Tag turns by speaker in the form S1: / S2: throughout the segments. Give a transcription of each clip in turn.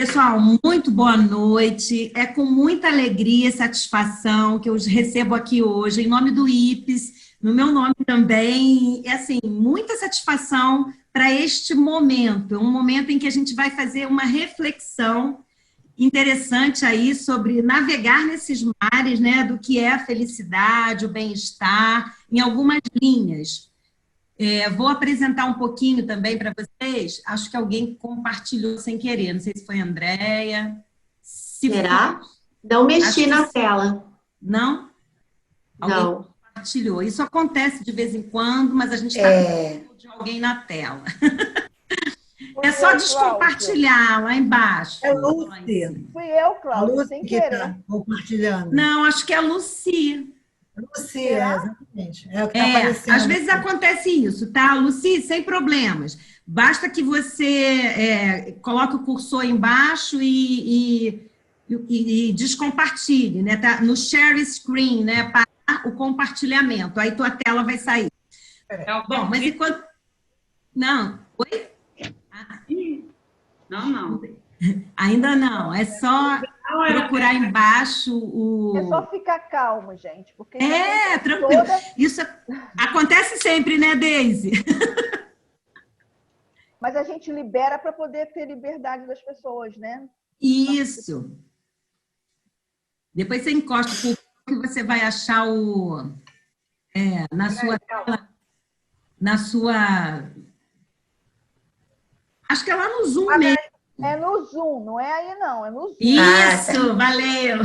S1: Pessoal, muito boa noite. É com muita alegria e satisfação que eu os recebo aqui hoje, em nome do IPES, no meu nome também. É assim, muita satisfação para este momento, um momento em que a gente vai fazer uma reflexão interessante aí sobre navegar nesses mares, né, do que é a felicidade, o bem-estar, em algumas linhas. Vou apresentar um pouquinho também para vocês. Acho que alguém compartilhou sem querer. Não sei se foi a Andréia.
S2: Será? Não mexi na tela.
S1: Não? Alguém
S2: Não.
S1: compartilhou. Isso acontece de vez em quando, mas a gente está com de alguém na tela. É só descompartilhar lá embaixo.
S3: É Lucy.
S4: Fui eu, Cláudia,
S3: Lucy
S4: sem
S3: que
S4: querer.
S3: está compartilhando.
S1: Não, acho que é a Lucy.
S3: Lucy, exatamente. É o que está aparecendo.
S1: Às vezes acontece isso, tá, Lucy? Sem problemas. Basta que você coloque o cursor embaixo e descompartilhe, né? Tá? No share screen, né? Para o compartilhamento. Aí tua tela vai sair. Bom, mas enquanto... Não. Oi?
S5: Não.
S1: Ainda não. É só procurar embaixo o...
S4: É só ficar calmo, gente. Porque
S1: tranquilo. Isso acontece sempre, né, Deise?
S4: Mas a gente libera para poder ter liberdade das pessoas, né?
S1: Isso. Depois você encosta o cursor que você vai achar na sua tela, na sua... Acho que é lá no Zoom mesmo.
S4: É no Zoom, não é aí não, é no Zoom.
S1: Isso, valeu!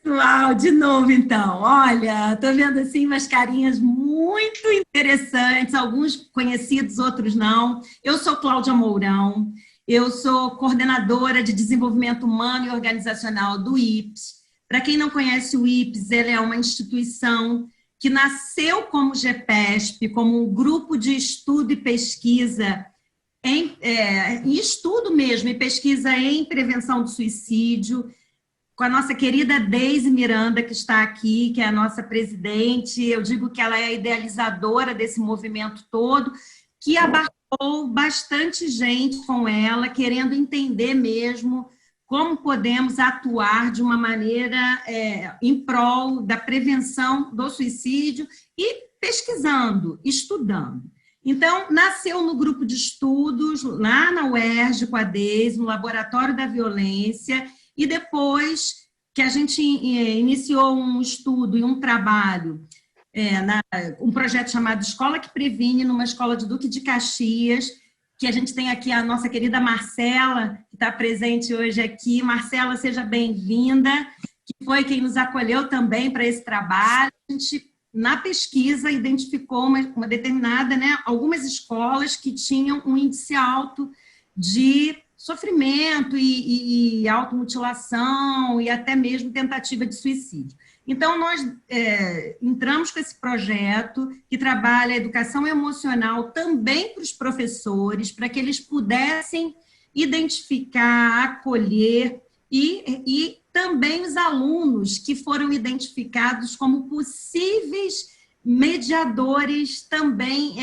S1: Pessoal, de novo então, olha, estou vendo assim umas carinhas muito interessantes, alguns conhecidos, outros não. Eu sou Cláudia Mourão, eu sou coordenadora de desenvolvimento humano e organizacional do IPES. Para quem não conhece o IPES, ele é uma instituição que nasceu como GPESP, como um grupo de estudo e pesquisa em estudo mesmo, e pesquisa em prevenção do suicídio, com a nossa querida Deise Miranda, que está aqui, que é a nossa presidente. Eu digo que ela é a idealizadora desse movimento todo, que abarcou bastante gente com ela, querendo entender mesmo como podemos atuar de uma maneira em prol da prevenção do suicídio e pesquisando, estudando. Então, nasceu no grupo de estudos, lá na UERJ, com a Deise, no Laboratório da Violência, e depois que a gente iniciou um estudo e um trabalho, um projeto chamado Escola que Previne, numa escola de Duque de Caxias, que a gente tem aqui a nossa querida Marcela, que está presente hoje aqui. Marcela, seja bem-vinda, que foi quem nos acolheu também para esse trabalho. A gente, na pesquisa, identificou uma determinada, né, algumas escolas que tinham um índice alto de sofrimento e automutilação e até mesmo tentativa de suicídio. Então, nós entramos com esse projeto que trabalha a educação emocional também para os professores, para que eles pudessem identificar, acolher e também os alunos que foram identificados como possíveis mediadores também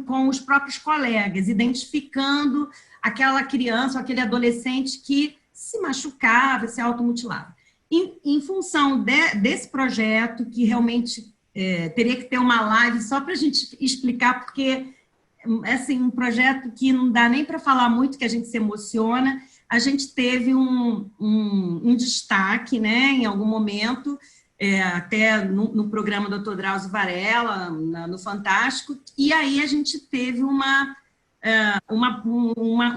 S1: com os próprios colegas, identificando aquela criança ou aquele adolescente que se machucava, se automutilava. Em função desse projeto, que realmente teria que ter uma live só para a gente explicar, porque é assim, um projeto que não dá nem para falar muito, que a gente se emociona. A gente teve um destaque, né, em algum momento, até no programa Dr. Drauzio Varela, no Fantástico, e aí a gente teve um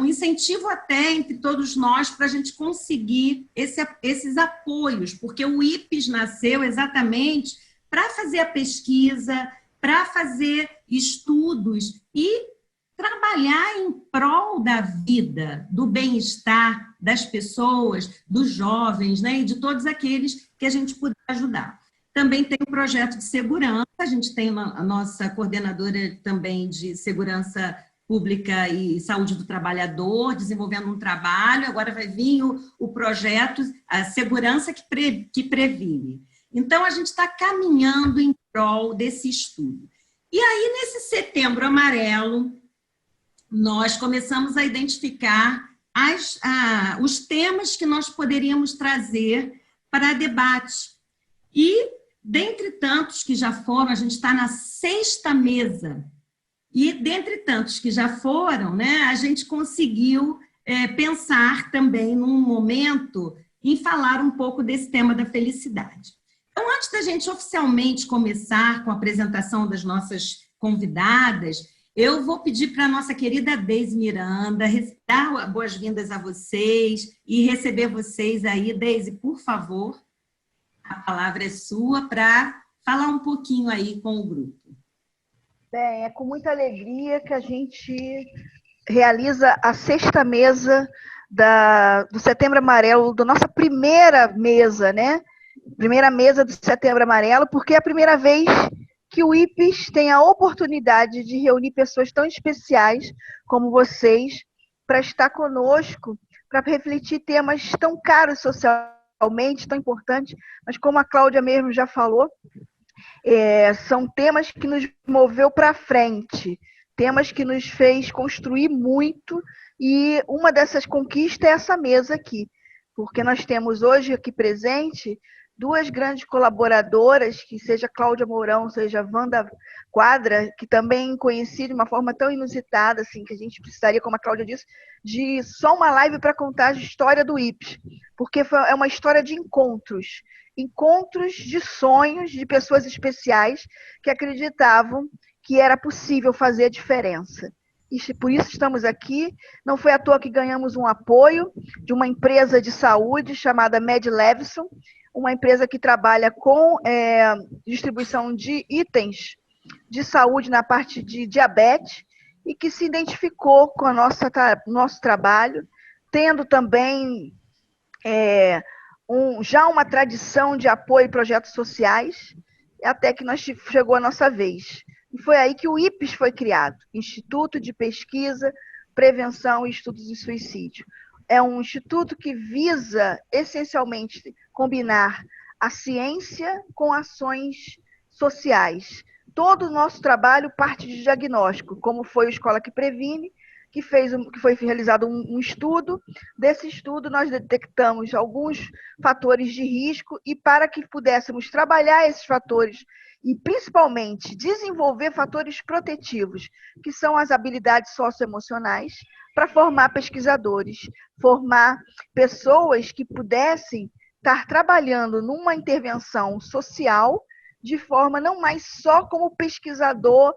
S1: incentivo até entre todos nós para a gente conseguir esses apoios, porque o IPES nasceu exatamente para fazer a pesquisa, para fazer estudos e trabalhar em prol da vida, do bem-estar das pessoas, dos jovens, né, e de todos aqueles que a gente puder ajudar. Também tem um projeto de segurança, a gente tem a nossa coordenadora também de segurança pública e saúde do trabalhador, desenvolvendo um trabalho, agora vai vir o projeto, a segurança que previne. Então, a gente está caminhando em prol desse estudo. E aí, nesse setembro amarelo, nós começamos a identificar os temas que nós poderíamos trazer para debate. E, dentre tantos que já foram, a gente está na 6ª mesa, e dentre tantos que já foram, né, a gente conseguiu pensar também num momento em falar um pouco desse tema da felicidade. Então, antes da gente oficialmente começar com a apresentação das nossas convidadas, eu vou pedir para a nossa querida Deise Miranda dar boas-vindas a vocês e receber vocês aí. Deise, por favor, a palavra é sua para falar um pouquinho aí com o grupo.
S4: Bem, é com muita alegria que a gente realiza a 6ª mesa do Setembro Amarelo, da nossa primeira mesa, né? Primeira mesa do Setembro Amarelo, porque é a primeira vez que o IPES tem a oportunidade de reunir pessoas tão especiais como vocês para estar conosco, para refletir temas tão caros socialmente, tão importantes, mas como a Cláudia mesmo já falou, são temas que nos moveu para frente, temas que nos fez construir muito, e uma dessas conquistas é essa mesa aqui, porque nós temos hoje aqui presente 2 grandes colaboradoras, que seja Cláudia Mourão, seja Wanda Quadra, que também conheci de uma forma tão inusitada, assim, que a gente precisaria, como a Cláudia disse, de só uma live para contar a história do IPES, porque é uma história de encontros de sonhos de pessoas especiais que acreditavam que era possível fazer a diferença. E por isso estamos aqui. Não foi à toa que ganhamos um apoio de uma empresa de saúde chamada Med Levison, uma empresa que trabalha com distribuição de itens de saúde na parte de diabetes e que se identificou com o nosso trabalho, tendo também já uma tradição de apoio a projetos sociais, até que chegou a nossa vez. E foi aí que o IPES foi criado, Instituto de Pesquisa, Prevenção e Estudos de Suicídio. É um instituto que visa, essencialmente, combinar a ciência com ações sociais. Todo o nosso trabalho parte de diagnóstico, como foi o Escola que Previne, que foi realizado um estudo. Desse estudo, nós detectamos alguns fatores de risco, e para que pudéssemos trabalhar esses fatores e, principalmente, desenvolver fatores protetivos, que são as habilidades socioemocionais, para formar pesquisadores, formar pessoas que pudessem estar trabalhando numa intervenção social de forma não mais só como pesquisador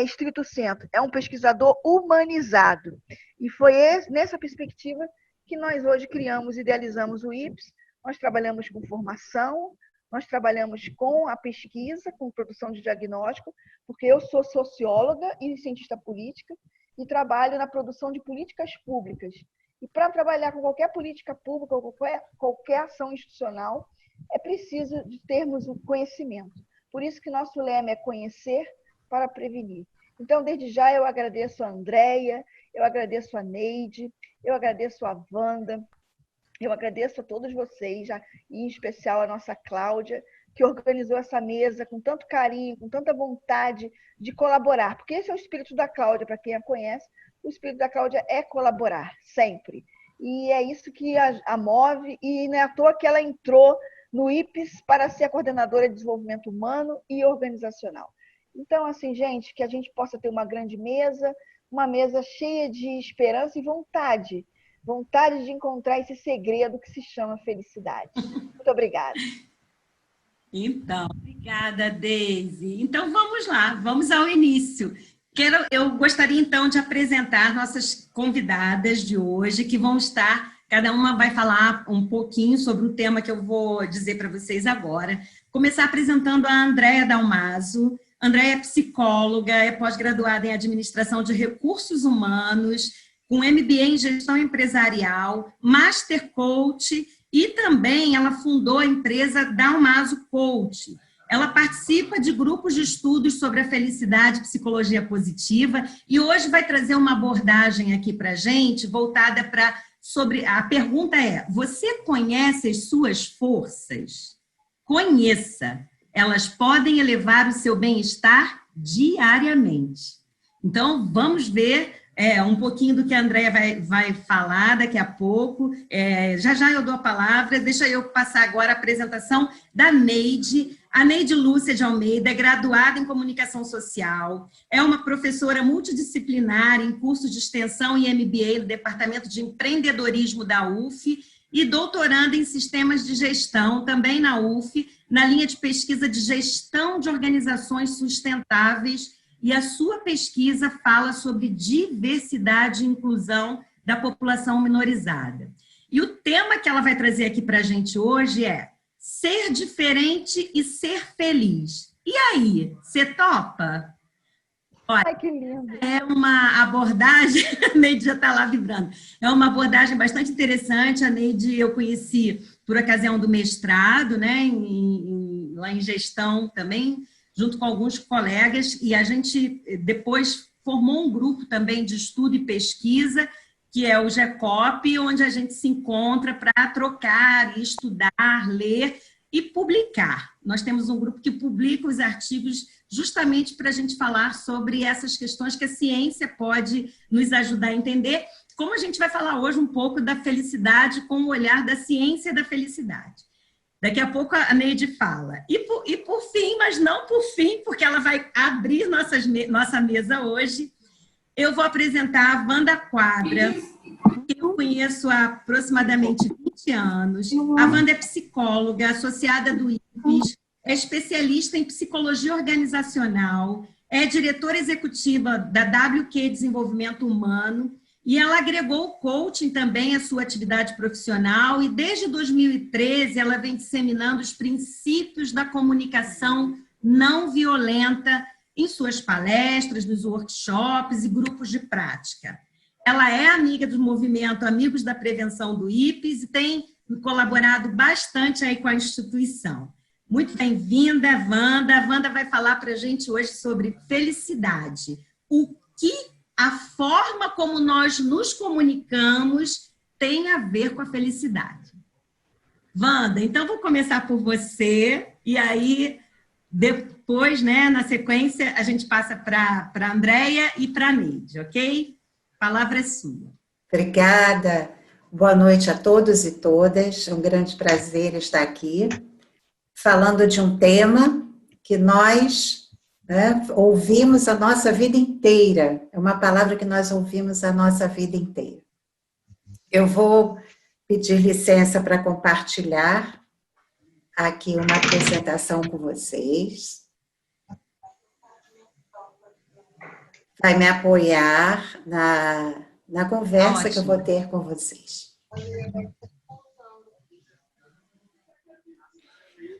S4: estrito sensu, é um pesquisador humanizado. E foi nessa perspectiva que nós hoje criamos, idealizamos o IPES. Nós trabalhamos com formação, nós trabalhamos com a pesquisa, com produção de diagnóstico, porque eu sou socióloga e cientista política, e trabalho na produção de políticas públicas. E para trabalhar com qualquer política pública ou qualquer ação institucional, é preciso de termos o conhecimento. Por isso que nosso lema é conhecer para prevenir. Então, desde já, eu agradeço a Andréia, eu agradeço a Neide, eu agradeço a Wanda, eu agradeço a todos vocês, e em especial a nossa Cláudia, que organizou essa mesa com tanto carinho, com tanta vontade de colaborar, porque esse é o espírito da Cláudia, para quem a conhece, o espírito da Cláudia é colaborar, sempre. E é isso que a move, e não é à toa que ela entrou no IPES para ser a coordenadora de desenvolvimento humano e organizacional. Então, assim, gente, que a gente possa ter uma grande mesa, uma mesa cheia de esperança e vontade de encontrar esse segredo que se chama felicidade. Muito obrigada.
S1: Então, obrigada, Deise. Então, vamos lá, vamos ao início. Eu gostaria, então, de apresentar nossas convidadas de hoje, que vão estar, cada uma vai falar um pouquinho sobre o tema que eu vou dizer para vocês agora. Começar apresentando a Andréia Dalmaso. Andréia é psicóloga, é pós-graduada em Administração de Recursos Humanos, com MBA em Gestão Empresarial, Master Coach, e também ela fundou a empresa Dalmaso Coach. Ela participa de grupos de estudos sobre a felicidade e psicologia positiva, e hoje vai trazer uma abordagem aqui para a gente, voltada sobre... A pergunta é, você conhece as suas forças? Conheça. Elas podem elevar o seu bem-estar diariamente. Então, vamos ver um pouquinho do que a Andréia vai falar daqui a pouco. Já eu dou a palavra, deixa eu passar agora a apresentação da Neide. A Neide Lúcia de Almeida é graduada em Comunicação Social, é uma professora multidisciplinar em curso de extensão e MBA no Departamento de Empreendedorismo da UF e doutoranda em Sistemas de Gestão, também na UF, na linha de pesquisa de Gestão de Organizações Sustentáveis, e a sua pesquisa fala sobre diversidade e inclusão da população minorizada. E o tema que ela vai trazer aqui para a gente hoje é ser diferente e ser feliz. E aí, você topa? Olha,
S4: Ai, que lindo.
S1: É uma abordagem, a Neide já está lá vibrando, é uma abordagem bastante interessante. A Neide eu conheci por ocasião do mestrado, né, lá em gestão também, junto com alguns colegas, e a gente depois formou um grupo também de estudo e pesquisa, que é o GECOP, onde a gente se encontra para trocar, estudar, ler e publicar. Nós temos um grupo que publica os artigos justamente para a gente falar sobre essas questões que a ciência pode nos ajudar a entender, como a gente vai falar hoje um pouco da felicidade com o olhar da ciência da felicidade. Daqui a pouco a Neide fala. E por fim, mas não por fim, porque ela vai abrir nossa mesa hoje, eu vou apresentar a Wanda Quadra, que eu conheço há aproximadamente 20 anos. A Wanda é psicóloga, associada do IPES, é especialista em psicologia organizacional, é diretora executiva da WQ Desenvolvimento Humano, e ela agregou o coaching também à sua atividade profissional, e desde 2013 ela vem disseminando os princípios da comunicação não violenta em suas palestras, nos workshops e grupos de prática. Ela é amiga do movimento Amigos da Prevenção do IPES e tem colaborado bastante aí com a instituição. Muito bem-vinda, Wanda. A Wanda vai falar para a gente hoje sobre felicidade. O que a forma como nós nos comunicamos tem a ver com a felicidade. Wanda, então vou começar por você, e aí depois, né, na sequência, a gente passa para a Andréia e para a Neide, ok? A palavra é sua.
S5: Obrigada. Boa noite a todos e todas. É um grande prazer estar aqui, falando de um tema que nós ouvimos a nossa vida inteira. É uma palavra que nós ouvimos a nossa vida inteira. Eu vou pedir licença para compartilhar aqui uma apresentação com vocês. Vai me apoiar na conversa que eu vou ter com vocês.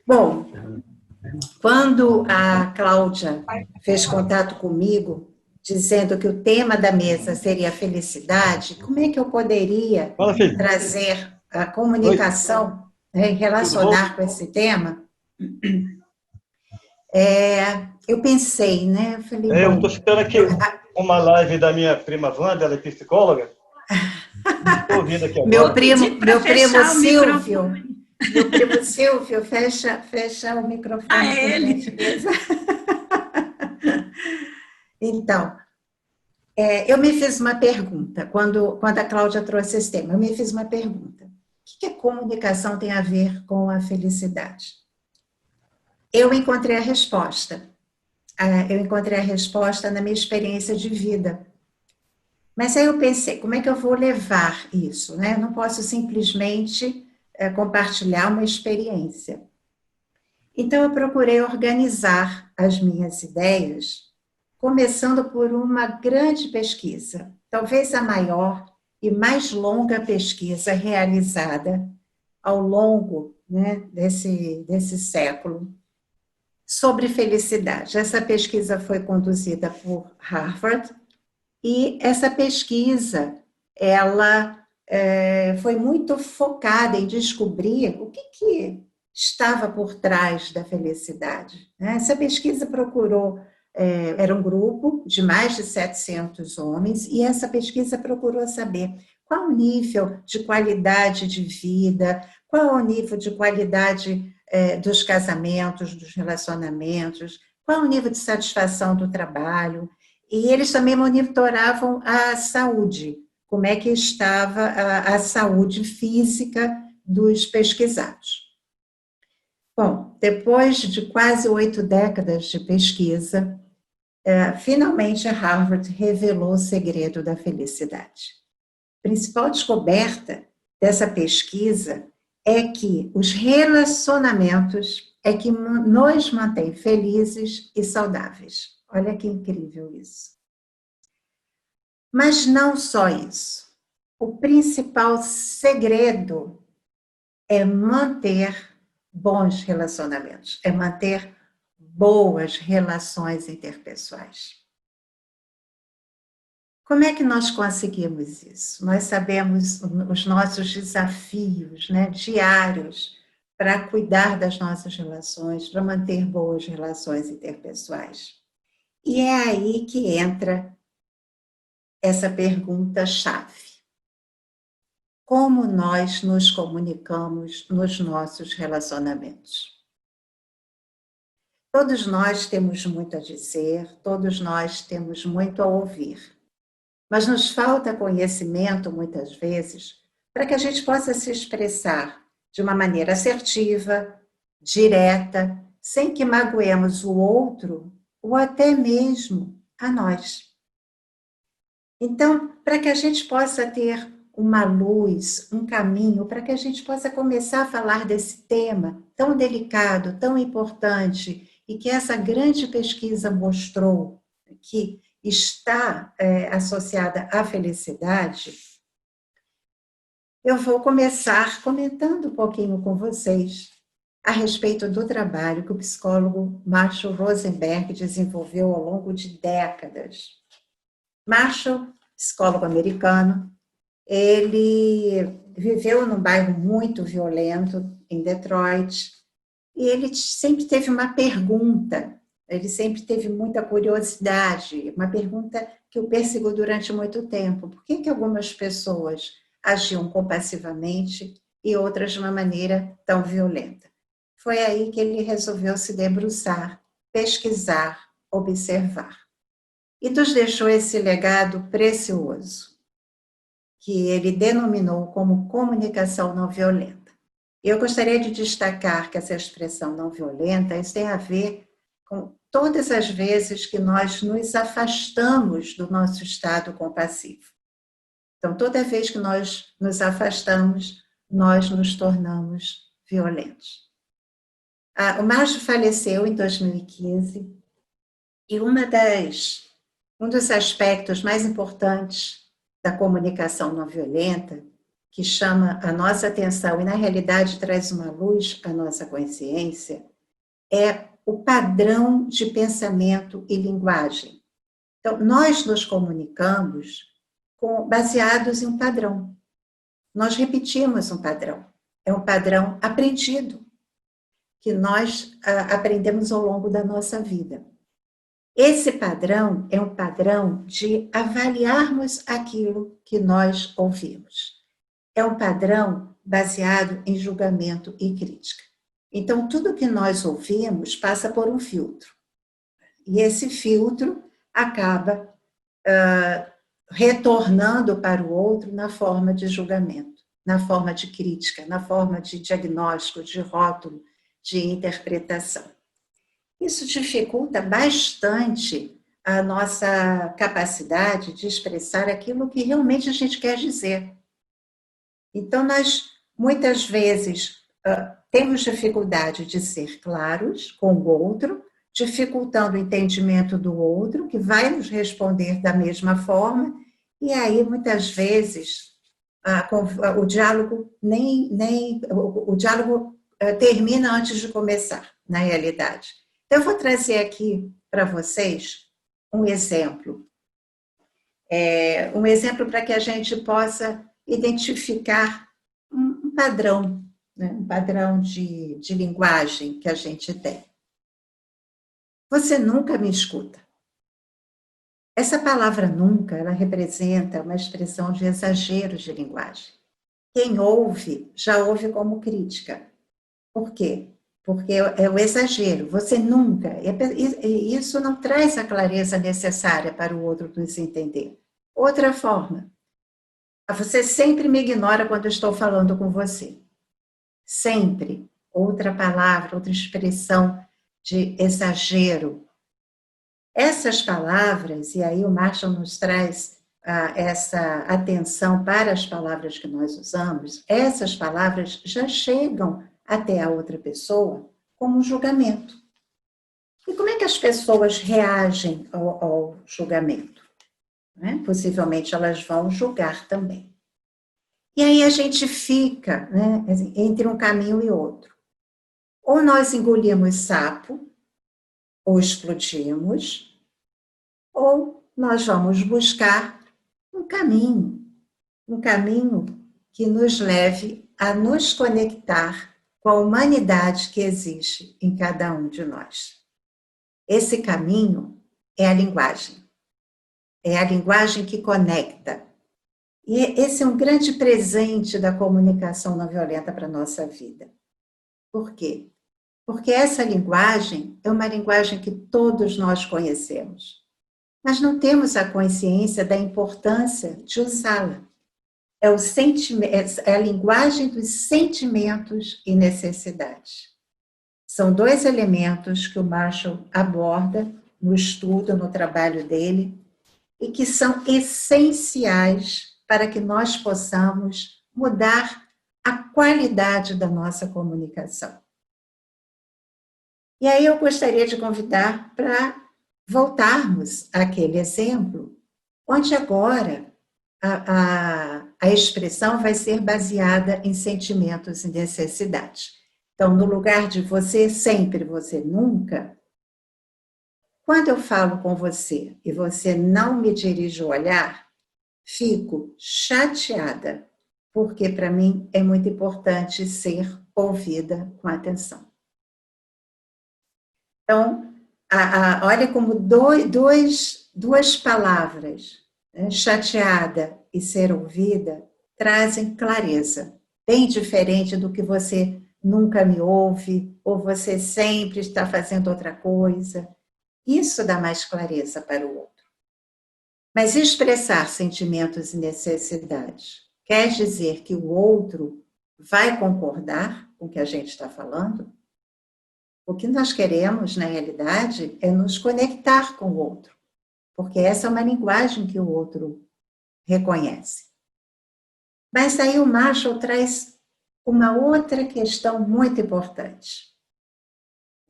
S5: Bom, quando a Cláudia fez contato comigo, dizendo que o tema da mesa seria a felicidade, como é que eu poderia trazer a comunicação, relacionar com esse tema? Eu pensei, né? Eu falei,
S6: eu estou citando aqui uma live da minha prima Wanda, ela é psicóloga. Estou ouvindo aqui agora.
S5: Meu primo Silvio, fecha o microfone.
S1: Ele.
S5: Então, eu me fiz uma pergunta, quando a Cláudia trouxe esse tema, eu me fiz uma pergunta. O que a comunicação tem a ver com a felicidade? Eu encontrei a resposta. Eu encontrei a resposta na minha experiência de vida. Mas aí eu pensei, como é que eu vou levar isso, né? Eu não posso simplesmente compartilhar uma experiência. Então, eu procurei organizar as minhas ideias, começando por uma grande pesquisa, talvez a maior e mais longa pesquisa realizada ao longo, né, desse século, sobre felicidade. Essa pesquisa foi conduzida por Harvard, e essa pesquisa, ela foi muito focada em descobrir o que estava por trás da felicidade. Essa pesquisa procurou, era um grupo de mais de 700 homens, e essa pesquisa procurou saber qual o nível de qualidade de vida, qual o nível de qualidade dos casamentos, dos relacionamentos, qual o nível de satisfação do trabalho. E eles também monitoravam a saúde, como é que estava a saúde física dos pesquisados. Bom, depois de quase 8 décadas de pesquisa, finalmente a Harvard revelou o segredo da felicidade. A principal descoberta dessa pesquisa é que os relacionamentos é que nos mantém felizes e saudáveis. Olha que incrível isso. Mas não só isso. O principal segredo é manter bons relacionamentos, é manter boas relações interpessoais. Como é que nós conseguimos isso? Nós sabemos os nossos desafios, né, diários para cuidar das nossas relações, para manter boas relações interpessoais. E é aí que entra essa pergunta-chave. Como nós nos comunicamos nos nossos relacionamentos? Todos nós temos muito a dizer, todos nós temos muito a ouvir, mas nos falta conhecimento, muitas vezes, para que a gente possa se expressar de uma maneira assertiva, direta, sem que magoemos o outro ou até mesmo a nós. Então, para que a gente possa ter uma luz, um caminho, para que a gente possa começar a falar desse tema tão delicado, tão importante, e que essa grande pesquisa mostrou que está associada à felicidade, eu vou começar comentando um pouquinho com vocês a respeito do trabalho que o psicólogo Marshall Rosenberg desenvolveu ao longo de décadas. Marshall, psicólogo americano, ele viveu num bairro muito violento, em Detroit, e ele sempre teve uma pergunta, ele sempre teve muita curiosidade, uma pergunta que o perseguiu durante muito tempo. Por que algumas pessoas agiam compassivamente e outras de uma maneira tão violenta? Foi aí que ele resolveu se debruçar, pesquisar, observar. E nos deixou esse legado precioso, que ele denominou como comunicação não violenta. Eu gostaria de destacar que essa expressão não violenta, isso tem a ver com todas as vezes que nós nos afastamos do nosso estado compassivo. Então, toda vez que nós nos afastamos, nós nos tornamos violentos. O Marshall faleceu em 2015 e um dos aspectos mais importantes da comunicação não violenta, que chama a nossa atenção e, na realidade, traz uma luz à nossa consciência, é o padrão de pensamento e linguagem. Então, nós nos comunicamos baseados em um padrão. Nós repetimos um padrão. É um padrão aprendido, que nós aprendemos ao longo da nossa vida. Esse padrão é um padrão de avaliarmos aquilo que nós ouvimos. É um padrão baseado em julgamento e crítica. Então, tudo que nós ouvimos passa por um filtro. E esse filtro acaba retornando para o outro na forma de julgamento, na forma de crítica, na forma de diagnóstico, de rótulo, de interpretação. Isso dificulta bastante a nossa capacidade de expressar aquilo que realmente a gente quer dizer. Então, nós, muitas vezes, temos dificuldade de ser claros com o outro, dificultando o entendimento do outro, que vai nos responder da mesma forma, e aí, muitas vezes, o diálogo termina antes de começar, na realidade. Então, eu vou trazer aqui para vocês um exemplo para que a gente possa identificar um padrão, né? Um padrão de linguagem que a gente tem. Você nunca me escuta. Essa palavra nunca, ela representa uma expressão de exagero de linguagem. Quem ouve, já ouve como crítica. Por quê? porque é o exagero. Você nunca, e isso não traz a clareza necessária para o outro nos entender. Outra forma, você sempre me ignora quando eu estou falando com você. Sempre. Outra palavra, outra expressão de exagero. Essas palavras, e aí o Marshall nos traz essa atenção para as palavras que nós usamos, essas palavras já chegam até a outra pessoa como um julgamento. E como é que as pessoas reagem ao julgamento? Né? Possivelmente elas vão julgar também. E aí a gente fica, né, entre um caminho e outro. Ou nós engolimos sapo, ou explodimos, ou nós vamos buscar um caminho que nos leve a nos conectar com a humanidade que existe em cada um de nós. Esse caminho é a linguagem. É a linguagem que conecta. E esse é um grande presente da comunicação não violenta para a nossa vida. Por quê? Porque essa linguagem é uma linguagem que todos nós conhecemos, mas não temos a consciência da importância de usá-la. É a linguagem dos sentimentos e necessidades. São dois elementos que o Marshall aborda no estudo, no trabalho dele, e que são essenciais para que nós possamos mudar a qualidade da nossa comunicação. E aí eu gostaria de convidar para voltarmos àquele exemplo, onde agora a expressão vai ser baseada em sentimentos e necessidades. Então, no lugar de você sempre, você nunca, quando eu falo com você e você não me dirige o olhar, fico chateada, porque para mim é muito importante ser ouvida com atenção. Então, olha como duas palavras, né, chateada e ser ouvida, trazem clareza, bem diferente do que você nunca me ouve, ou você sempre está fazendo outra coisa. Isso dá mais clareza para o outro. Mas expressar sentimentos e necessidades quer dizer que o outro vai concordar com o que a gente está falando? O que nós queremos, na realidade, é nos conectar com o outro, porque essa é uma linguagem que o outro reconhece. Mas aí o Marshall traz uma outra questão muito importante.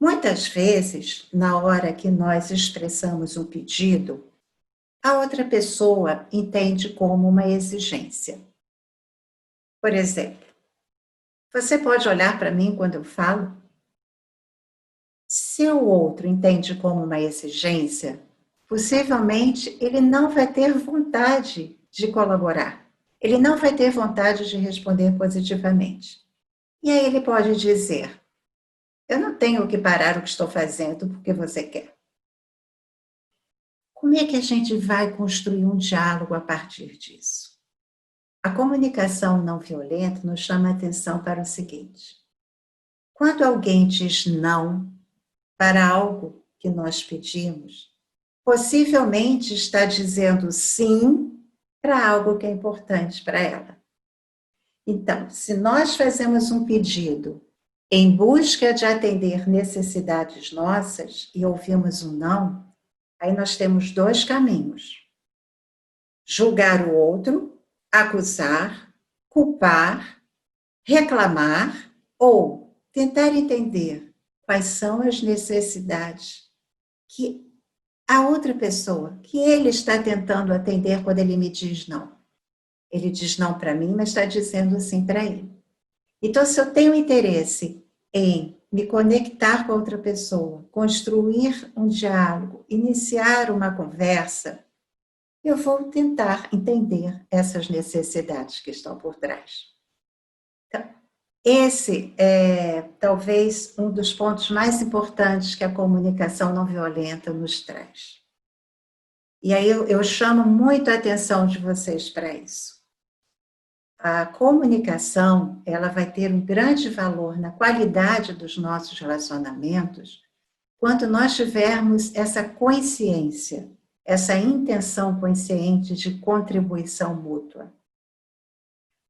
S5: Muitas vezes, na hora que nós expressamos um pedido, a outra pessoa entende como uma exigência. Por exemplo, você pode olhar para mim quando eu falo? Se o outro entende como uma exigência, possivelmente ele não vai ter vontade de colaborar. Ele não vai ter vontade de responder positivamente. E aí ele pode dizer: eu não tenho que parar o que estou fazendo porque você quer. Como é que a gente vai construir um diálogo a partir disso? A comunicação não violenta nos chama a atenção para o seguinte: quando alguém diz não para algo que nós pedimos, possivelmente está dizendo sim para algo que é importante para ela. Então, se nós fazemos um pedido em busca de atender necessidades nossas e ouvimos um não, aí nós temos dois caminhos: julgar o outro, acusar, culpar, reclamar, ou tentar entender quais são as necessidades que a outra pessoa, que ele está tentando atender quando ele me diz não. Ele diz não para mim, mas está dizendo sim para ele. Então, se eu tenho interesse em me conectar com outra pessoa, construir um diálogo, iniciar uma conversa, eu vou tentar entender essas necessidades que estão por trás. Então, esse é talvez um dos pontos mais importantes que a comunicação não violenta nos traz. E aí eu chamo muito a atenção de vocês para isso. a comunicação, ela vai ter um grande valor na qualidade dos nossos relacionamentos quando nós tivermos essa consciência, essa intenção consciente de contribuição mútua.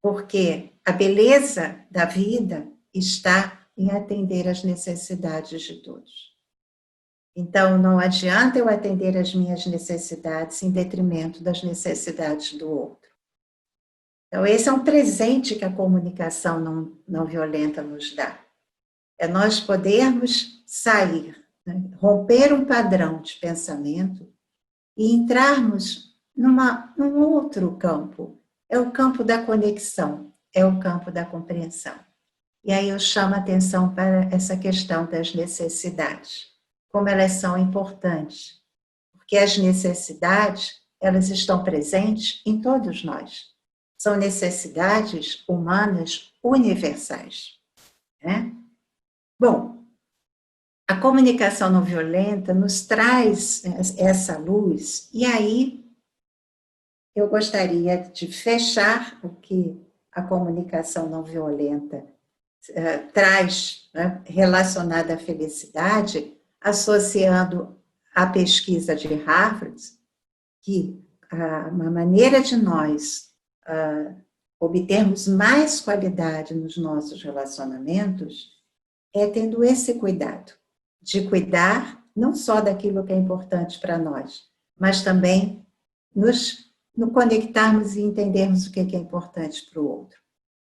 S5: Porque a beleza da vida está em atender às necessidades de todos. Então, não adianta eu atender às minhas necessidades em detrimento das necessidades do outro. Então, esse é um presente que a comunicação não violenta nos dá. É nós podermos sair, né, romper um padrão de pensamento e entrarmos num outro campo. É o campo da conexão, é o campo da compreensão. E aí eu chamo a atenção para essa questão das necessidades, como elas são importantes, porque as necessidades, elas estão presentes em todos nós. São necessidades humanas universais, né? Bom, a comunicação não violenta nos traz essa luz, e aí eu gostaria de fechar o que a comunicação não violenta traz, né, relacionada à felicidade, associando a pesquisa de Harvard, que uma maneira de nós obtermos mais qualidade nos nossos relacionamentos é tendo esse cuidado, de cuidar não só daquilo que é importante para nós, mas também nos conectarmos e entendermos o que é importante para o outro.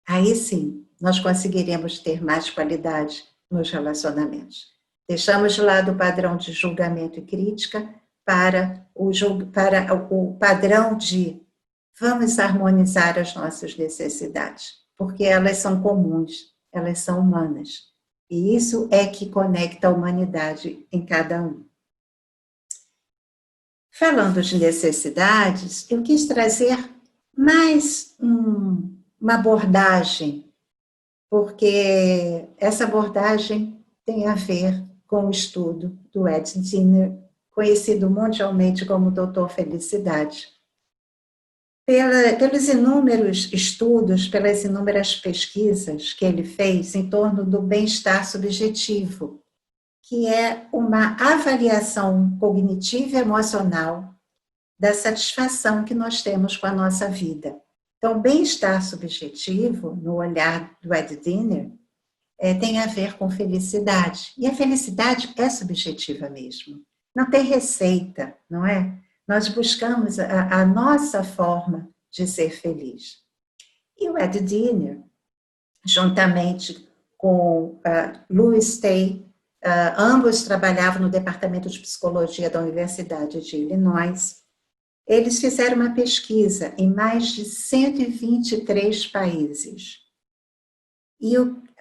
S5: Aí sim, nós conseguiremos ter mais qualidade nos relacionamentos. Deixamos de lado o padrão de julgamento e crítica para o padrão de vamos harmonizar as nossas necessidades, porque elas são comuns, elas são humanas. E isso é que conecta a humanidade em cada um. Falando de necessidades, eu quis trazer mais uma abordagem, porque essa abordagem tem a ver com o estudo do Ed Diener, conhecido mundialmente como Doutor Felicidade. Pelos inúmeros estudos, pelas inúmeras pesquisas que ele fez em torno do bem-estar subjetivo, que é uma avaliação cognitiva e emocional da satisfação que nós temos com a nossa vida. Então, bem-estar subjetivo, no olhar do Ed Diener, tem a ver com felicidade. E a felicidade é subjetiva mesmo. Não tem receita, não é? Nós buscamos a nossa forma de ser feliz. E o Ed Diener, juntamente com Louis Tay, ambos trabalhavam no Departamento de Psicologia da Universidade de Illinois. Eles fizeram uma pesquisa em mais de 123 países. E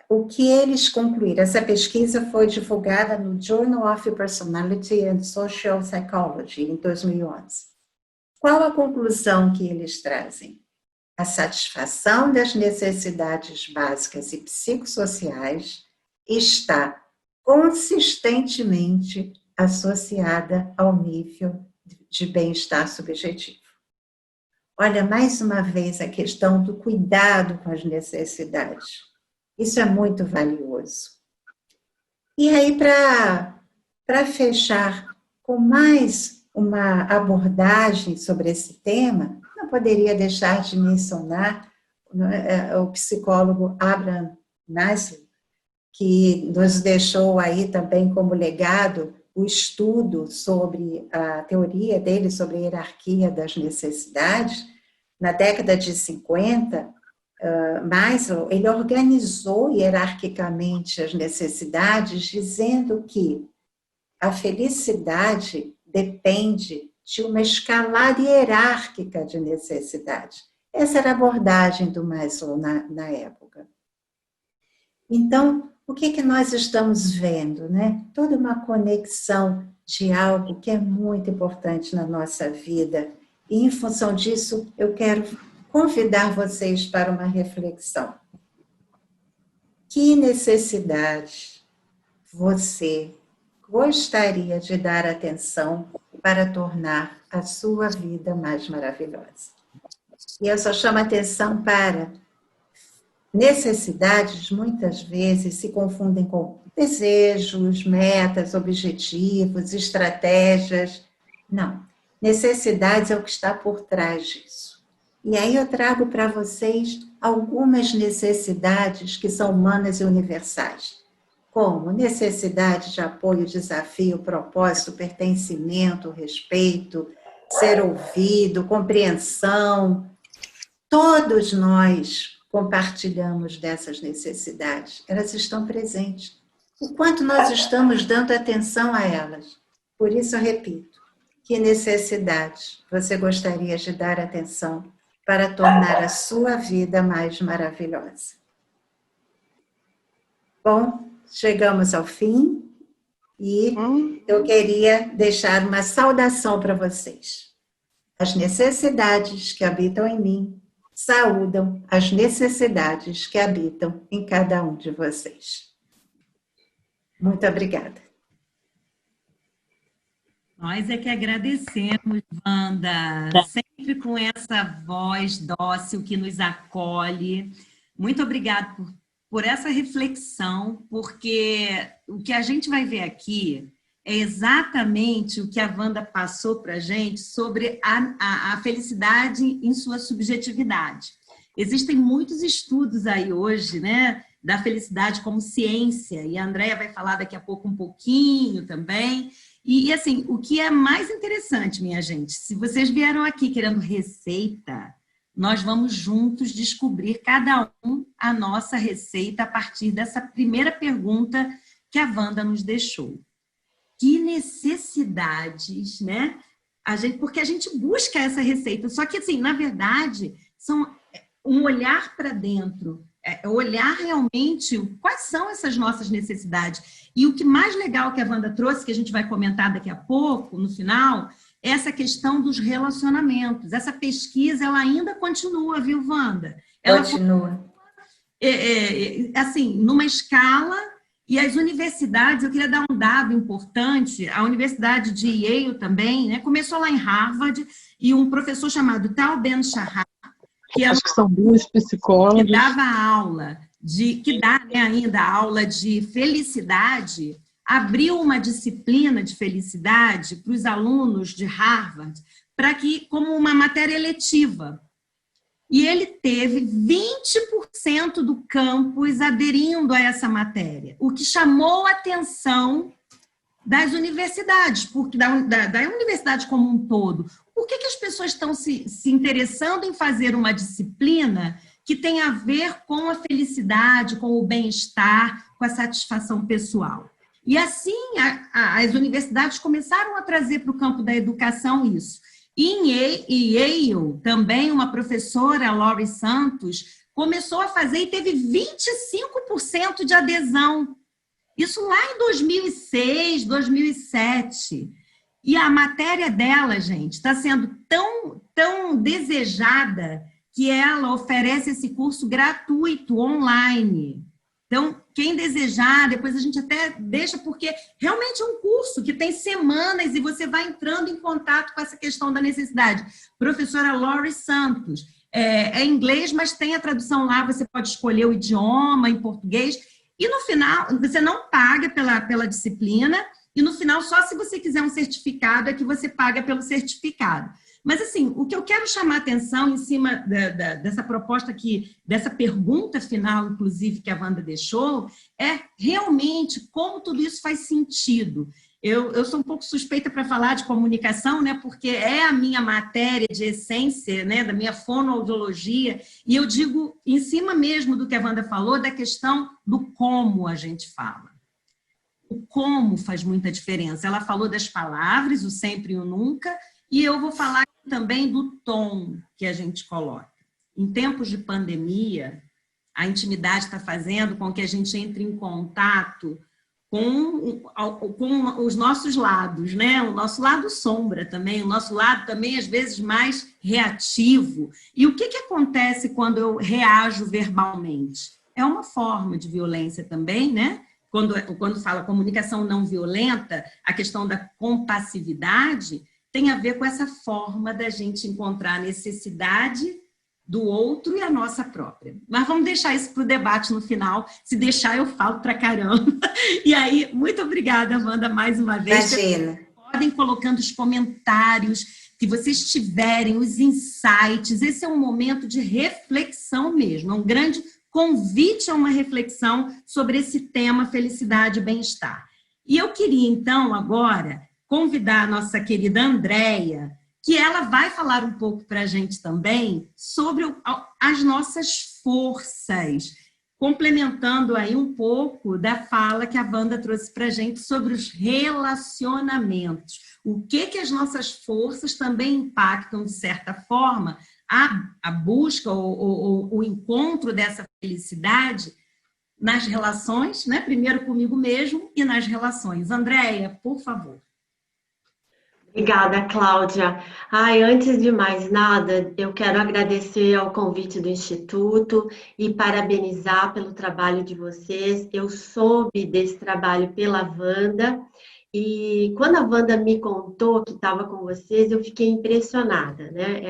S5: o que eles concluíram? Essa pesquisa foi divulgada no Journal of Personality and Social Psychology, em 2011. Qual a conclusão que eles trazem? A satisfação das necessidades básicas e psicossociais está consistentemente associada ao nível de bem-estar subjetivo. Olha, mais uma vez, a questão do cuidado com as necessidades. Isso é muito valioso. E aí, para fechar com mais uma abordagem sobre esse tema, não poderia deixar de mencionar o psicólogo Abraham Maslow, que nos deixou aí também como legado o estudo sobre a teoria dele sobre a hierarquia das necessidades. Na década de 50, Maslow, ele organizou hierarquicamente as necessidades, dizendo que a felicidade depende de uma escalada hierárquica de necessidades. Essa era a abordagem do Maslow na época. Então, o que nós estamos vendo, né? Toda uma conexão de algo que é muito importante na nossa vida. E, em função disso, eu quero convidar vocês para uma reflexão. Que necessidade você gostaria de dar atenção para tornar a sua vida mais maravilhosa? E eu só chamo atenção para necessidades, muitas vezes, se confundem com desejos, metas, objetivos, estratégias. Não. Necessidades é o que está por trás disso. E aí eu trago para vocês algumas necessidades que são humanas e universais, como necessidade de apoio, desafio, propósito, pertencimento, respeito, ser ouvido, compreensão. Todos nós compartilhamos dessas necessidades, elas estão presentes. O quanto nós estamos dando atenção a elas. Por isso eu repito, que necessidades você gostaria de dar atenção para tornar a sua vida mais maravilhosa? Bom, chegamos ao fim e eu queria deixar uma saudação para vocês. As necessidades que habitam em mim saúdam as necessidades que habitam em cada um de vocês. Muito obrigada.
S1: Nós é que agradecemos, Wanda, sempre com essa voz dócil que nos acolhe. Muito obrigada por essa reflexão, porque o que a gente vai ver aqui é exatamente o que a Wanda passou para a gente sobre a felicidade em sua subjetividade. Existem muitos estudos aí hoje, né, da felicidade como ciência, e a Andréia vai falar daqui a pouco um pouquinho também. E assim, o que é mais interessante, minha gente, se vocês vieram aqui querendo receita, nós vamos juntos descobrir cada um a nossa receita a partir dessa primeira pergunta que a Wanda nos deixou. Que necessidades, né? Porque a gente busca essa receita, só que assim, na verdade, são um olhar para dentro, olhar realmente quais são essas nossas necessidades. E o que mais legal que a Wanda trouxe, que a gente vai comentar daqui a pouco, no final, é essa questão dos relacionamentos. Essa pesquisa, ela ainda continua, viu, Wanda? Ela
S5: continua.
S1: Assim, numa escala, e as universidades, eu queria dar um dado importante, a Universidade de Yale também, né, começou lá em Harvard, e um professor chamado Tal Ben-Shahar,
S7: acho que são duas psicólogas,
S1: que dava aula, que dá, né, ainda aula de felicidade, abriu uma disciplina de felicidade para os alunos de Harvard, como uma matéria eletiva. E ele teve 20% do campus aderindo a essa matéria, o que chamou a atenção das universidades, porque da universidade como um todo. Por que as pessoas estão se interessando em fazer uma disciplina que tem a ver com a felicidade, com o bem-estar, com a satisfação pessoal? E assim, as universidades começaram a trazer para o campo da educação isso. E em Yale, também, uma professora, Laurie Santos, começou a fazer e teve 25% de adesão. Isso lá em 2006, 2007. E a matéria dela, gente, está sendo tão desejada que ela oferece esse curso gratuito, online. Então, quem desejar, depois a gente até deixa, porque realmente é um curso que tem semanas e você vai entrando em contato com essa questão da necessidade. Professora Laurie Santos, é em inglês, mas tem a tradução lá, você pode escolher o idioma em português, e no final, você não paga pela disciplina, e no final, só se você quiser um certificado, é que você paga pelo certificado. Mas, assim, o que eu quero chamar a atenção em cima dessa proposta aqui, dessa pergunta final, inclusive, que a Wanda deixou, é realmente como tudo isso faz sentido. Eu sou um pouco suspeita para falar de comunicação, né, porque é a minha matéria de essência, né, da minha fonoaudiologia, e eu digo, em cima mesmo do que a Wanda falou, da questão do como a gente fala. O como faz muita diferença. Ela falou das palavras, o sempre e o nunca, e eu vou falar também do tom que a gente coloca. Em tempos de pandemia, a intimidade está fazendo com que a gente entre em contato com os nossos lados, né? O nosso lado sombra também, o nosso lado também, às vezes, mais reativo. E o que acontece quando eu reajo verbalmente? É uma forma de violência também, né? Quando fala comunicação não violenta, a questão da compassividade tem a ver com essa forma da gente encontrar a necessidade do outro e a nossa própria. Mas vamos deixar isso para o debate no final. Se deixar, eu falo para caramba. E aí, muito obrigada, Wanda, mais uma vez.
S5: Imagina.
S1: Podem colocando os comentários que vocês tiverem, os insights. Esse é um momento de reflexão mesmo, é um grande convite a uma reflexão sobre esse tema felicidade e bem-estar. E eu queria, então, agora, convidar a nossa querida Andréia, que ela vai falar um pouco para a gente também sobre as nossas forças, complementando aí um pouco da fala que a Wanda trouxe para a gente sobre os relacionamentos. O que as nossas forças também impactam, de certa forma, a busca ou o encontro dessa felicidade nas relações, né? Primeiro comigo mesmo e nas relações. Andréia, por favor.
S2: Obrigada, Cláudia. Antes de mais nada, eu quero agradecer ao convite do Instituto e parabenizar pelo trabalho de vocês. Eu soube desse trabalho pela Wanda e quando a Wanda me contou que estava com vocês, eu fiquei impressionada, né?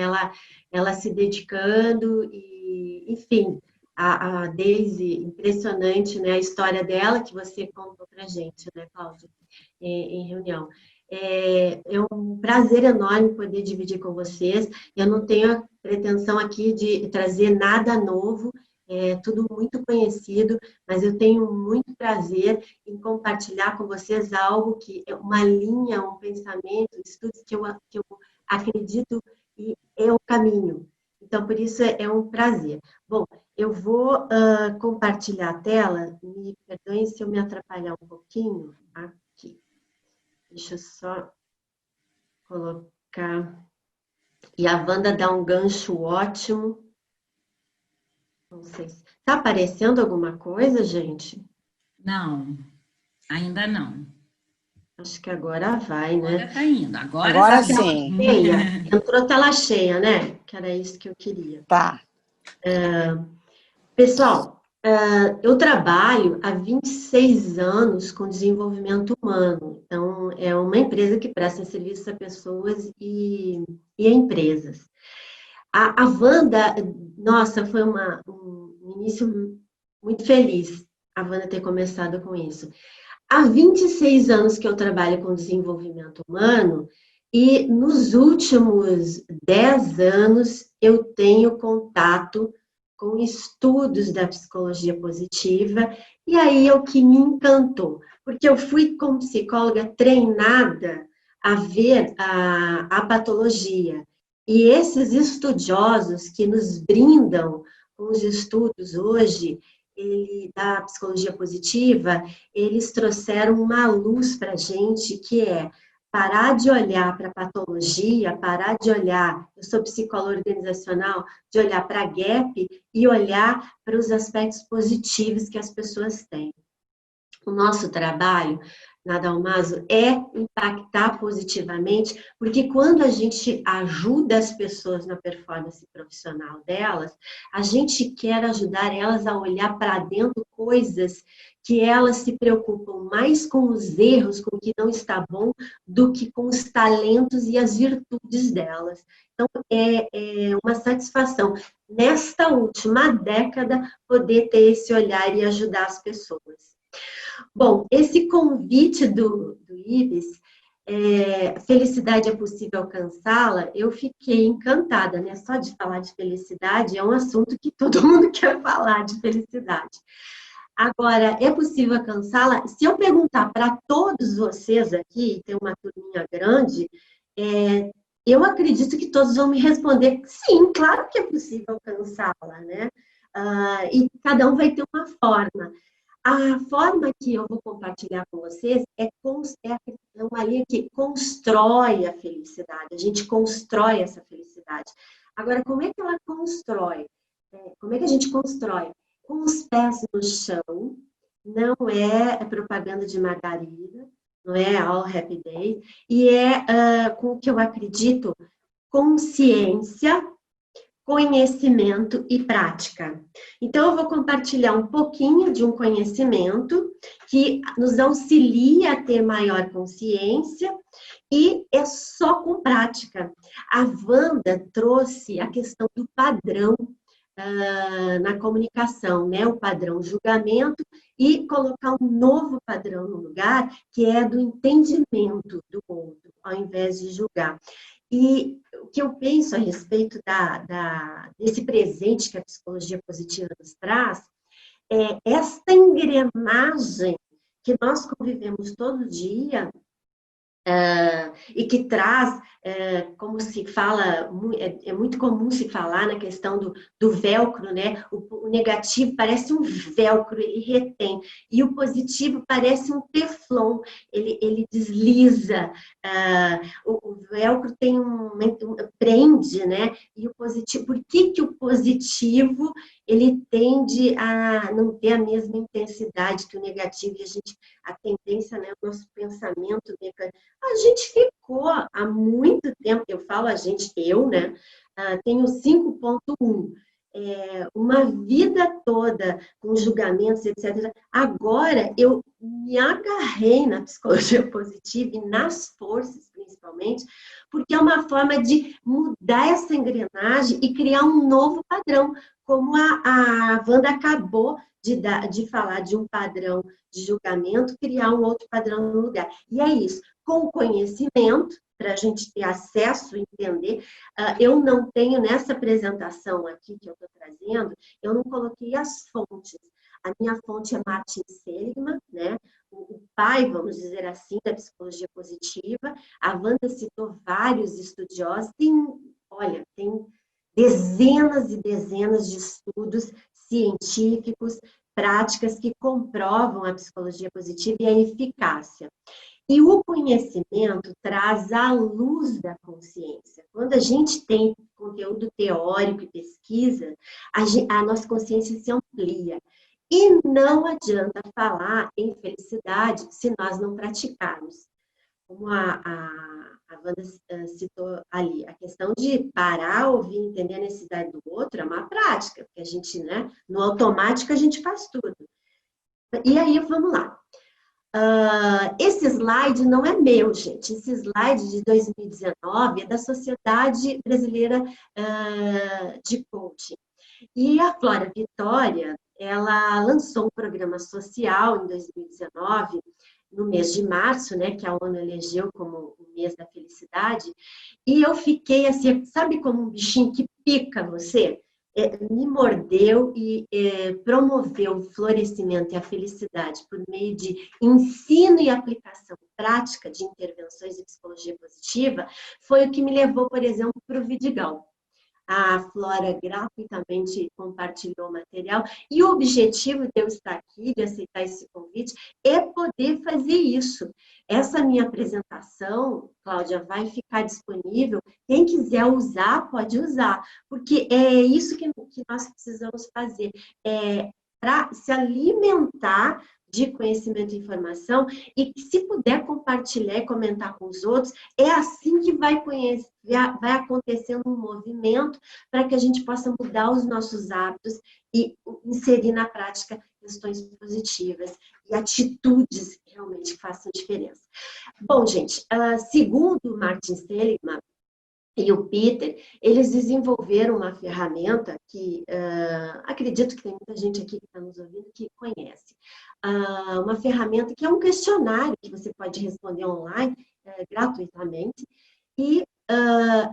S2: Ela se dedicando e, enfim, a Daisy, impressionante, né? A história dela que você contou para gente, né, Cláudia, em reunião. É um prazer enorme poder dividir com vocês. Eu não tenho a pretensão aqui de trazer nada novo, é tudo muito conhecido, mas eu tenho muito prazer em compartilhar com vocês algo que é uma linha, um pensamento, estudos que eu acredito e é o caminho. Então, por isso é um prazer. Bom, eu vou compartilhar a tela, me perdoem se eu me atrapalhar um pouquinho. Deixa eu só colocar. E a Wanda dá um gancho ótimo. Não sei se... Tá aparecendo alguma coisa, gente?
S1: Não, ainda não.
S2: Acho que agora vai, né?
S1: Agora tá indo.
S7: Agora sim.
S2: Entrou tela cheia, né? Que era isso que eu queria.
S7: Tá.
S2: Pessoal, eu trabalho há 26 anos com desenvolvimento humano. Então, é uma empresa que presta serviço a pessoas e a empresas. A Wanda, nossa, foi um início muito feliz, a Wanda ter começado com isso. Há 26 anos que eu trabalho com desenvolvimento humano e nos últimos 10 anos eu tenho contato com estudos da psicologia positiva, e aí é o que me encantou, porque eu fui como psicóloga treinada a ver a patologia, e esses estudiosos que nos brindam com os estudos hoje da psicologia positiva, eles trouxeram uma luz para a gente que é parar de olhar para a patologia, parar de olhar, eu sou psicóloga organizacional, de olhar para a gap e olhar para os aspectos positivos que as pessoas têm. O nosso trabalho na Dalmaso é impactar positivamente, porque quando a gente ajuda as pessoas na performance profissional delas, a gente quer ajudar elas a olhar para dentro coisas que elas se preocupam mais com os erros, com o que não está bom, do que com os talentos e as virtudes delas. Então, é uma satisfação, nesta última década, poder ter esse olhar e ajudar as pessoas. Bom, esse convite do Ibis, felicidade é possível alcançá-la, eu fiquei encantada, né? Só de falar de felicidade é um assunto que todo mundo quer falar de felicidade. Agora, é possível alcançá-la? Se eu perguntar para todos vocês aqui, tem uma turminha grande, eu acredito que todos vão me responder, sim, claro que é possível alcançá-la, né? E cada um vai ter uma forma. A forma que eu vou compartilhar com vocês é uma linha que constrói a felicidade. A gente constrói essa felicidade. Agora, como é que ela constrói? Como é que a gente constrói? Com os pés no chão, não é propaganda de margarina, não é all happy day, e com o que eu acredito, consciência, conhecimento e prática. Então, eu vou compartilhar um pouquinho de um conhecimento que nos auxilia a ter maior consciência e é só com prática. A Wanda trouxe a questão do padrão na comunicação, né? O padrão julgamento e colocar um novo padrão no lugar, que é do entendimento do outro, ao invés de julgar. E o que eu penso a respeito desse presente que a psicologia positiva nos traz, é esta engrenagem que nós convivemos todo dia, e que traz, como se fala, é muito comum se falar na questão do velcro, né? O negativo parece um velcro, ele retém, e o positivo parece um teflon, ele desliza, o velcro tem prende, né? E o positivo, por que o positivo, ele tende a não ter a mesma intensidade que o negativo, e a tendência, né? O nosso pensamento, a gente ficou há muito tempo, eu falo a gente, né? Tenho 5.1, uma vida toda com julgamentos, etc. Agora, eu me agarrei na psicologia positiva e nas forças, principalmente, porque é uma forma de mudar essa engrenagem e criar um novo padrão, como a Wanda acabou de falar de um padrão de julgamento, criar um outro padrão no lugar. E é isso, com conhecimento, para a gente ter acesso, entender. Eu não tenho, nessa apresentação aqui que eu estou trazendo, eu não coloquei as fontes. A minha fonte é Martin Seligman, né? O pai, vamos dizer assim, da psicologia positiva. A Wanda citou vários estudiosos. Tem dezenas e dezenas de estudos científicos, práticas que comprovam a psicologia positiva e a eficácia. E o conhecimento traz a luz da consciência. Quando a gente tem conteúdo teórico e pesquisa, a nossa consciência se amplia. E não adianta falar em felicidade se nós não praticarmos. Como a Wanda citou ali, a questão de parar, ouvir, entender a necessidade do outro é uma prática, porque a gente, né, no automático a gente faz tudo. E aí, vamos lá. Esse slide não é meu, gente. Esse slide de 2019 é da Sociedade Brasileira de Coaching. E a Flora Vitória, ela lançou um programa social em 2019, no mês de março, né, que a ONU elegeu como o mês da felicidade, e eu fiquei assim, sabe como um bichinho que pica você? Me mordeu e promoveu o florescimento e a felicidade por meio de ensino e aplicação prática de intervenções de psicologia positiva, foi o que me levou, por exemplo, para o Vidigal. A Flora gratuitamente compartilhou o material e o objetivo de eu estar aqui, de aceitar esse convite, é poder fazer isso. Essa minha apresentação, Cláudia, vai ficar disponível. Quem quiser usar, pode usar, porque é isso que nós precisamos fazer, para se alimentar de conhecimento e informação, e se puder compartilhar e comentar com os outros, é assim que vai acontecendo um movimento para que a gente possa mudar os nossos hábitos e inserir na prática questões positivas e atitudes que realmente façam diferença. Bom, gente, segundo Martin Seligman e o Peter, eles desenvolveram uma ferramenta que acredito que tem muita gente aqui que está nos ouvindo que conhece. Uma ferramenta que é um questionário que você pode responder online gratuitamente. E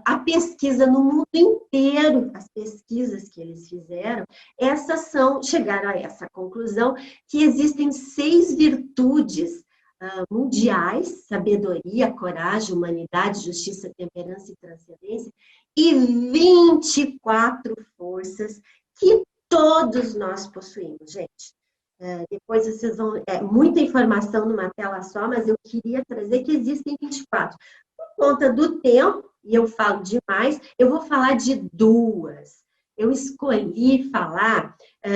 S2: a pesquisa no mundo inteiro, as pesquisas que eles fizeram, chegaram a essa conclusão que existem 6 virtudes mundiais: sabedoria, coragem, humanidade, justiça, temperança e transcendência, e 24 forças que todos nós possuímos, gente. Depois vocês vão... muita informação numa tela só, mas eu queria trazer que existem 24. Por conta do tempo, e eu falo demais, eu vou falar de 2. Eu escolhi falar,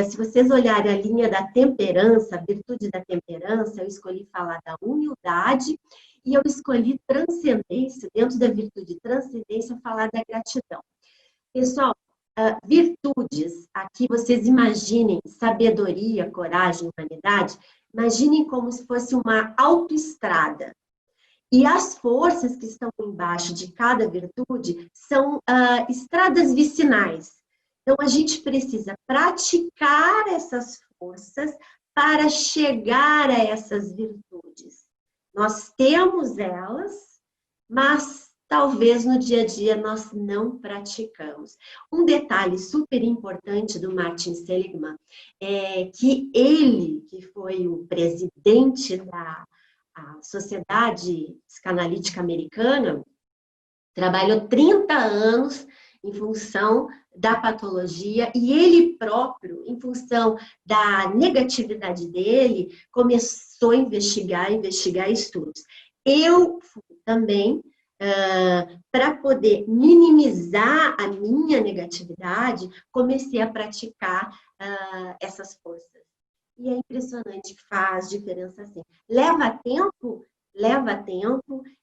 S2: se vocês olharem a linha da temperança, a virtude da temperança, eu escolhi falar da humildade e eu escolhi transcendência, dentro da virtude de transcendência, falar da gratidão. Pessoal, Virtudes, aqui vocês imaginem sabedoria, coragem, humanidade, imaginem como se fosse uma autoestrada. E as forças que estão embaixo de cada virtude são estradas vicinais. Então, a gente precisa praticar essas forças para chegar a essas virtudes. Nós temos elas, mas talvez no dia a dia nós não praticamos. Um detalhe super importante do Martin Seligman é que ele, que foi o presidente da Sociedade Psicanalítica Americana, trabalhou 30 anos em função da patologia e ele próprio, em função da negatividade dele, começou a investigar estudos. Eu fui também, para poder minimizar a minha negatividade, comecei a praticar essas forças. E é impressionante que faz diferença assim. Leva tempo,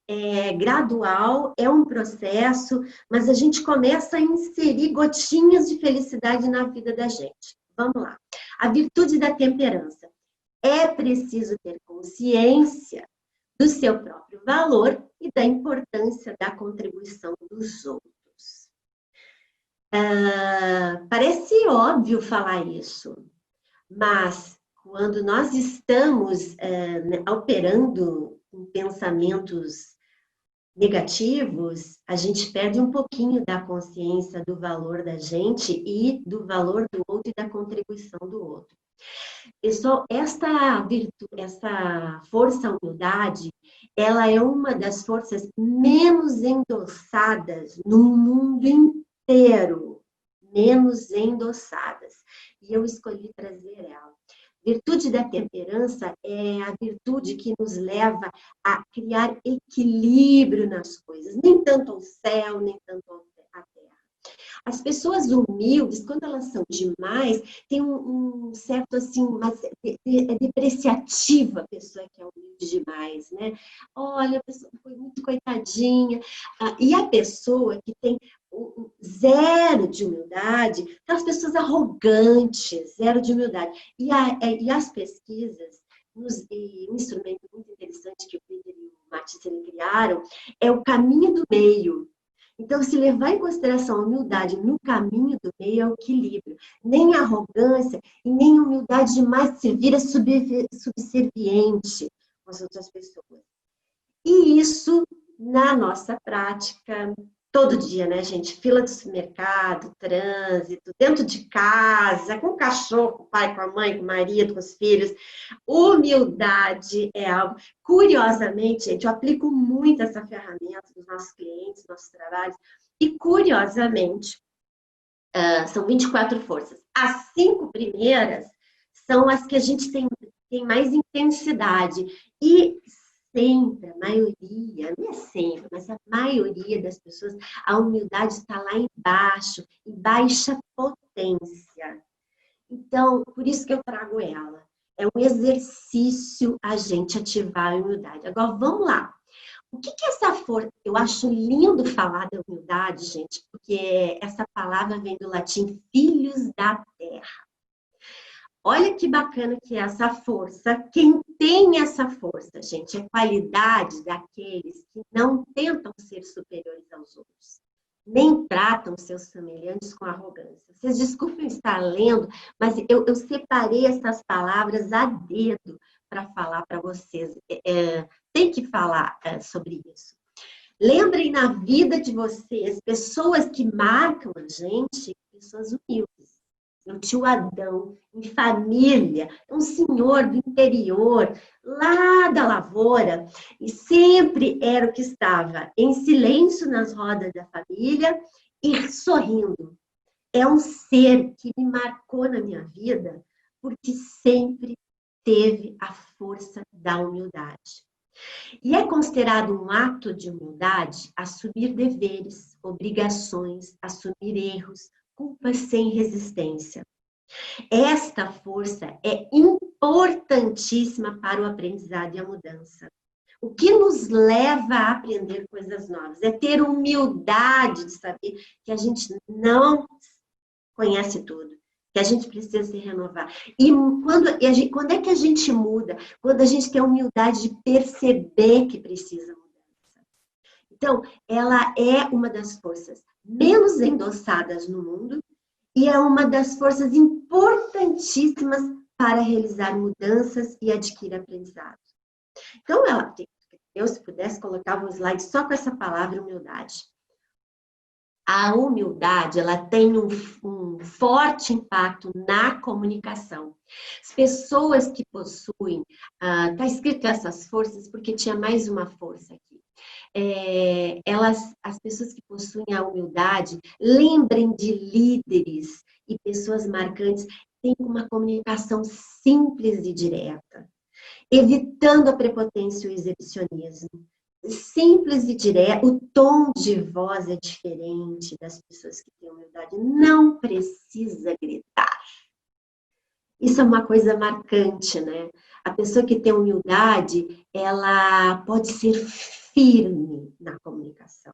S2: é gradual, é um processo, mas a gente começa a inserir gotinhas de felicidade na vida da gente. Vamos lá. A virtude da temperança. É preciso ter consciência do seu próprio valor e da importância da contribuição dos outros. Parece óbvio falar isso, mas quando nós estamos operando em pensamentos negativos, a gente perde um pouquinho da consciência do valor da gente e do valor do outro e da contribuição do outro. Pessoal, essa virtude, essa força humildade, ela é uma das forças menos endossadas no mundo inteiro, menos endossadas. E eu escolhi trazer ela. Virtude da temperança é a virtude que nos leva a criar equilíbrio nas coisas, nem tanto ao céu, nem tanto à terra. As pessoas humildes, quando elas são demais, tem um certo, assim, é depreciativa a pessoa que é humilde demais, né? Olha, a pessoa foi muito coitadinha. E a pessoa que tem zero de humildade, aquelas pessoas arrogantes, zero de humildade. E as pesquisas, um instrumento muito interessante que o Peter e o Martin criaram, é o caminho do meio. Então, se levar em consideração a humildade no caminho do meio é o equilíbrio. Nem arrogância e nem humildade demais se vira subserviente com as outras pessoas. E isso, na nossa prática, todo dia, né, gente? Fila do supermercado, trânsito, dentro de casa, com o cachorro, com o pai, com a mãe, com o marido, com os filhos. Humildade é algo... Curiosamente, gente, eu aplico muito essa ferramenta nos nossos clientes, nos nossos trabalhos, e curiosamente, são 24 forças. As 5 primeiras são as que a gente tem mais intensidade. E sempre, a maioria, não é sempre, mas a maioria das pessoas, a humildade está lá embaixo, em baixa potência. Então, por isso que eu trago ela. É um exercício a gente ativar a humildade. Agora, vamos lá. O que é essa força? Eu acho lindo falar da humildade, gente, porque essa palavra vem do latim filhos da terra. Olha que bacana que é essa força. Quem tem essa força, gente, é qualidade daqueles que não tentam ser superiores aos outros, nem tratam seus semelhantes com arrogância. Vocês desculpem estar lendo, mas eu separei essas palavras a dedo para falar para vocês. Tem que falar sobre isso. Lembrem na vida de vocês, pessoas que marcam a gente, pessoas humildes. Meu tio Adão, em família, um senhor do interior, lá da lavoura, e sempre era o que estava em silêncio nas rodas da família e sorrindo. É um ser que me marcou na minha vida, porque sempre teve a força da humildade. E é considerado um ato de humildade assumir deveres, obrigações, assumir erros, culpas sem resistência. Esta força é importantíssima para o aprendizado e a mudança. O que nos leva a aprender coisas novas é ter humildade de saber que a gente não conhece tudo, que a gente precisa se renovar. E quando é que a gente muda? Quando a gente tem a humildade de perceber que precisa mudança. Então, ela é uma das forças menos endossadas no mundo e é uma das forças importantíssimas para realizar mudanças e adquirir aprendizado. Então, eu, se pudesse, colocava um slide só com essa palavra humildade. A humildade, ela tem um forte impacto na comunicação. As pessoas que possuem, está escrito essas forças porque tinha mais uma força aqui. As pessoas que possuem a humildade, lembrem de líderes e pessoas marcantes, têm uma comunicação simples e direta, evitando a prepotência e o exibicionismo. Simples e direto, o tom de voz é diferente das pessoas que têm humildade. Não precisa gritar. Isso é uma coisa marcante, né? A pessoa que tem humildade, ela pode ser firme na comunicação.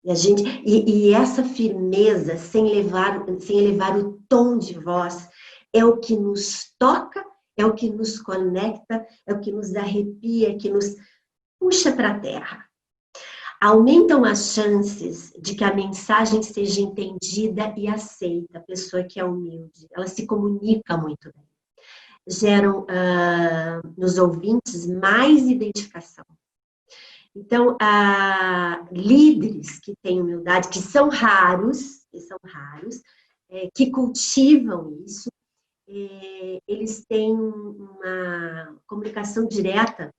S2: E essa firmeza, sem elevar o tom de voz, é o que nos toca, é o que nos conecta, é o que nos arrepia, que nos puxa para a terra. Aumentam as chances de que a mensagem seja entendida e aceita. A pessoa que é humilde, ela se comunica muito bem. Geram nos ouvintes mais identificação. Então, líderes que têm humildade, que são raros, que cultivam isso, eles têm uma comunicação direta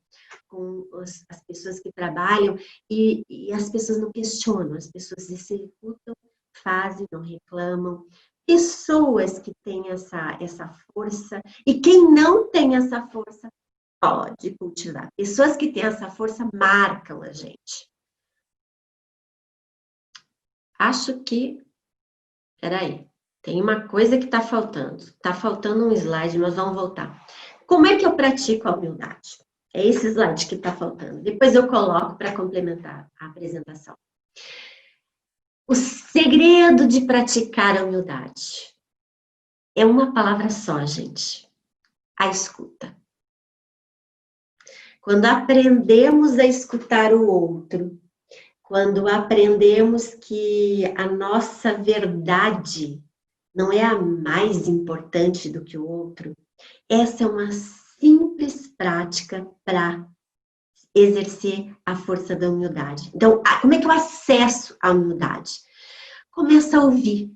S2: com as pessoas que trabalham e as pessoas não questionam, as pessoas executam, fazem, não reclamam. Pessoas que têm essa força, e quem não tem essa força pode cultivar. Pessoas que têm essa força marcam a gente. Acho que... Peraí, tem uma coisa que está faltando. Está faltando um slide, mas vamos voltar. Como é que eu pratico a humildade? É esse slide que está faltando. Depois eu coloco para complementar a apresentação. O segredo de praticar a humildade é uma palavra só, gente. A escuta. Quando aprendemos a escutar o outro, quando aprendemos que a nossa verdade não é a mais importante do que o outro, essa é uma simples prática para exercer a força da humildade. Então, como é que eu acesso a humildade? Começa a ouvir.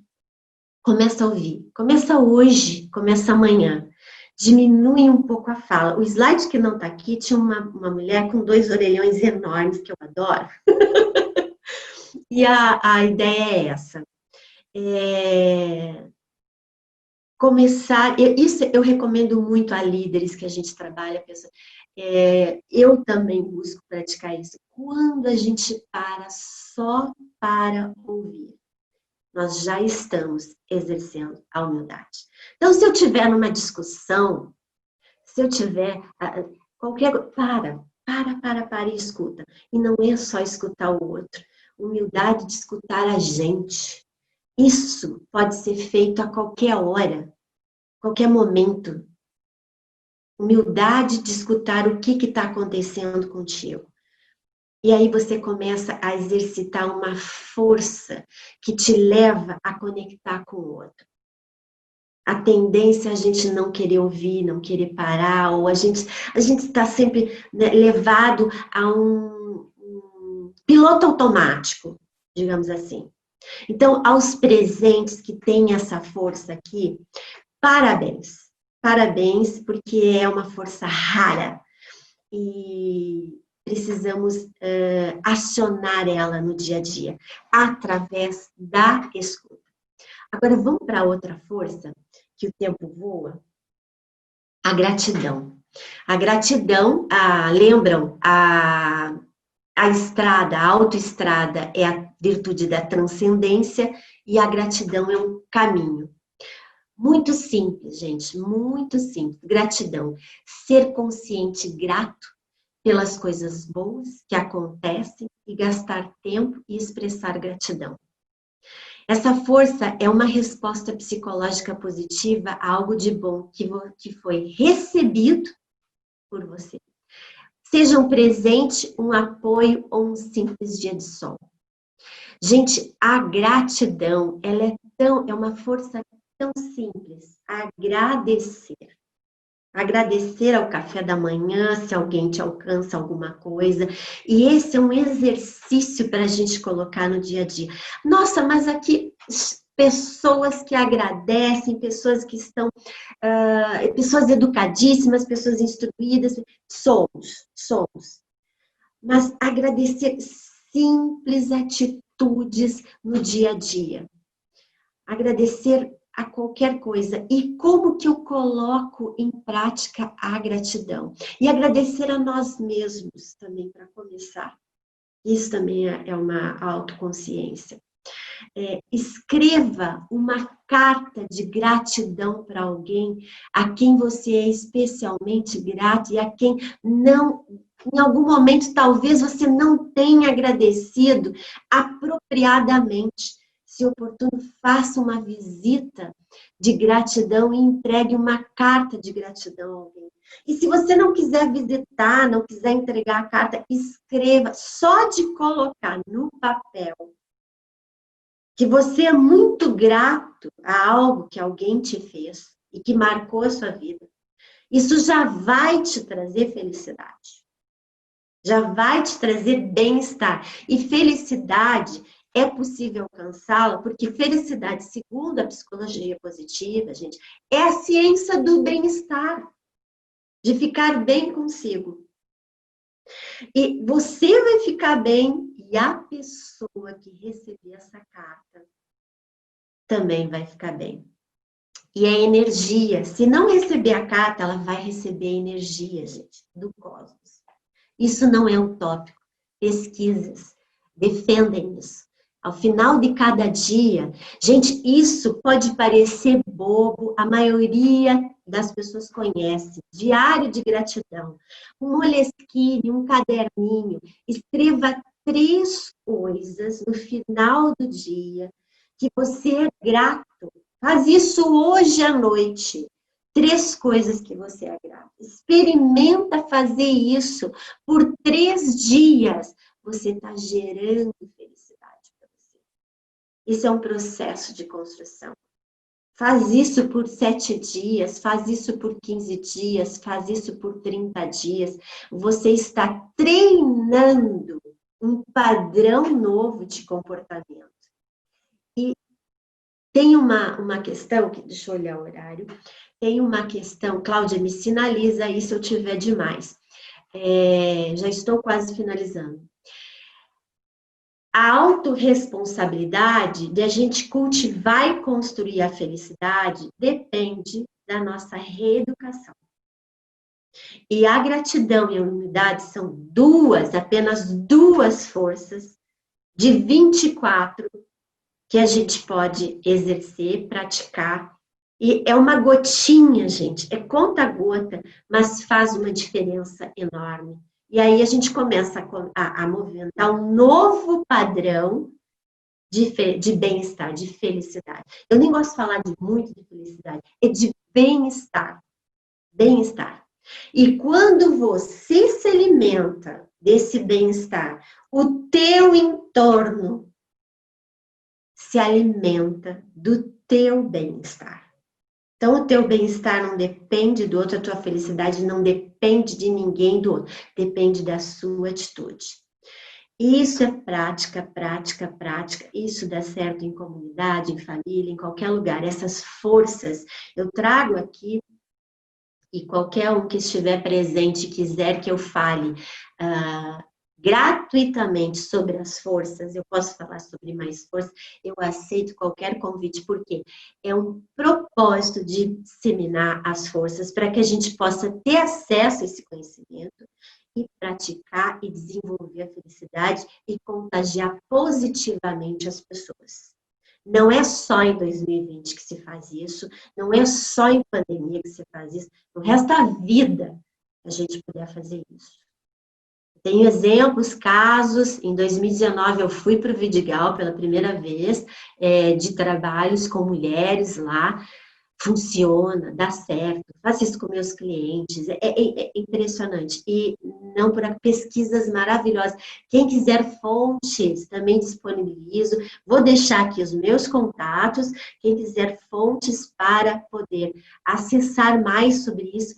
S2: Começa a ouvir. Começa hoje, começa amanhã. Diminui um pouco a fala. O slide que não está aqui tinha uma mulher com 2 orelhões enormes, que eu adoro. E a ideia é essa. Começar, isso eu recomendo muito a líderes que a gente trabalha, eu também busco praticar isso. Quando a gente para só para ouvir, nós já estamos exercendo a humildade. Então, se eu tiver numa discussão, se eu tiver qualquer coisa, para e escuta. E não é só escutar o outro, humildade de escutar a gente. Isso pode ser feito a qualquer hora, qualquer momento. Humildade de escutar o que está acontecendo contigo. E aí você começa a exercitar uma força que te leva a conectar com o outro. A tendência é a gente não querer ouvir, não querer parar, ou a gente está sempre, né, levado a um piloto automático, digamos assim. Então, aos presentes que têm essa força aqui, parabéns. Parabéns, porque é uma força rara. E precisamos acionar ela no dia a dia, através da escuta. Agora, vamos para outra força, que o tempo voa. A gratidão. A gratidão, lembram, a estrada, a autoestrada é a virtude da transcendência e a gratidão é um caminho. Muito simples, gente, muito simples. Gratidão. Ser consciente e grato pelas coisas boas que acontecem e gastar tempo e expressar gratidão. Essa força é uma resposta psicológica positiva a algo de bom que foi recebido por você. Seja um presente, um apoio ou um simples dia de sol. Gente, a gratidão, ela é uma força tão simples. Agradecer. Agradecer ao café da manhã, se alguém te alcança alguma coisa. E esse é um exercício para a gente colocar no dia a dia. Nossa, mas aqui pessoas que agradecem, pessoas que estão, pessoas educadíssimas, pessoas instruídas, somos. Mas agradecer simples atitudes no dia a dia. Agradecer a qualquer coisa. E como que eu coloco em prática a gratidão? E agradecer a nós mesmos também, para começar. Isso também é uma autoconsciência. Escreva uma carta de gratidão para alguém a quem você é especialmente grato e a quem não, em algum momento, talvez você não tenha agradecido apropriadamente. Se oportuno, faça uma visita de gratidão e entregue uma carta de gratidão a alguém. E se você não quiser visitar, não quiser entregar a carta, escreva. Só de colocar no papel que você é muito grato a algo que alguém te fez e que marcou a sua vida, isso já vai te trazer felicidade. Já vai te trazer bem-estar. E felicidade é possível alcançá-la, porque felicidade, segundo a psicologia positiva, gente, é a ciência do bem-estar, de ficar bem consigo. E você vai ficar bem, e a pessoa que receber essa carta também vai ficar bem. E a energia, se não receber a carta, ela vai receber energia, gente, do cosmos. Isso não é utópico. Pesquisas defendem isso. Ao final de cada dia, gente, isso pode parecer bobo, a maioria das pessoas conhece. Diário de gratidão, um moleskine, um caderninho, escreva 3 coisas no final do dia que você é grato. Faz isso hoje à noite. 3 coisas que você é grato. Experimenta fazer isso por 3 dias. Você está gerando felicidade. Isso é um processo de construção. Faz isso por 7 dias, faz isso por 15 dias, faz isso por 30 dias. Você está treinando um padrão novo de comportamento. E tem uma questão, deixa eu olhar o horário, tem uma questão, Cláudia, me sinaliza aí se eu tiver demais. Já estou quase finalizando. A autorresponsabilidade de a gente cultivar e construir a felicidade depende da nossa reeducação. E a gratidão e a humildade são apenas duas forças de 24 que a gente pode exercer, praticar. E é uma gotinha, gente, é conta-gota, mas faz uma diferença enorme. E aí a gente começa a movimentar um novo padrão de bem-estar, de felicidade. Eu nem gosto de falar muito de felicidade, é de bem-estar. Bem-estar. E quando você se alimenta desse bem-estar, o teu entorno se alimenta do teu bem-estar. Então, o teu bem-estar não depende do outro, a tua felicidade não depende de ninguém do outro, depende da sua atitude. Isso é prática, prática, prática. Isso dá certo em comunidade, em família, em qualquer lugar. Essas forças eu trago aqui, e qualquer um que estiver presente e quiser que eu fale gratuitamente sobre as forças, eu posso falar sobre mais forças, eu aceito qualquer convite, porque é um propósito de disseminar as forças para que a gente possa ter acesso a esse conhecimento e praticar e desenvolver a felicidade e contagiar positivamente as pessoas. Não é só em 2020 que se faz isso, não é só em pandemia que se faz isso, no resto da vida a gente puder fazer isso. Tenho exemplos, casos. Em 2019, eu fui para o Vidigal pela primeira vez, de trabalhos com mulheres lá. Funciona, dá certo, faço isso com meus clientes, é impressionante. E não por pesquisas maravilhosas. Quem quiser fontes, também disponibilizo. Vou deixar aqui os meus contatos. Quem quiser fontes para poder acessar mais sobre isso,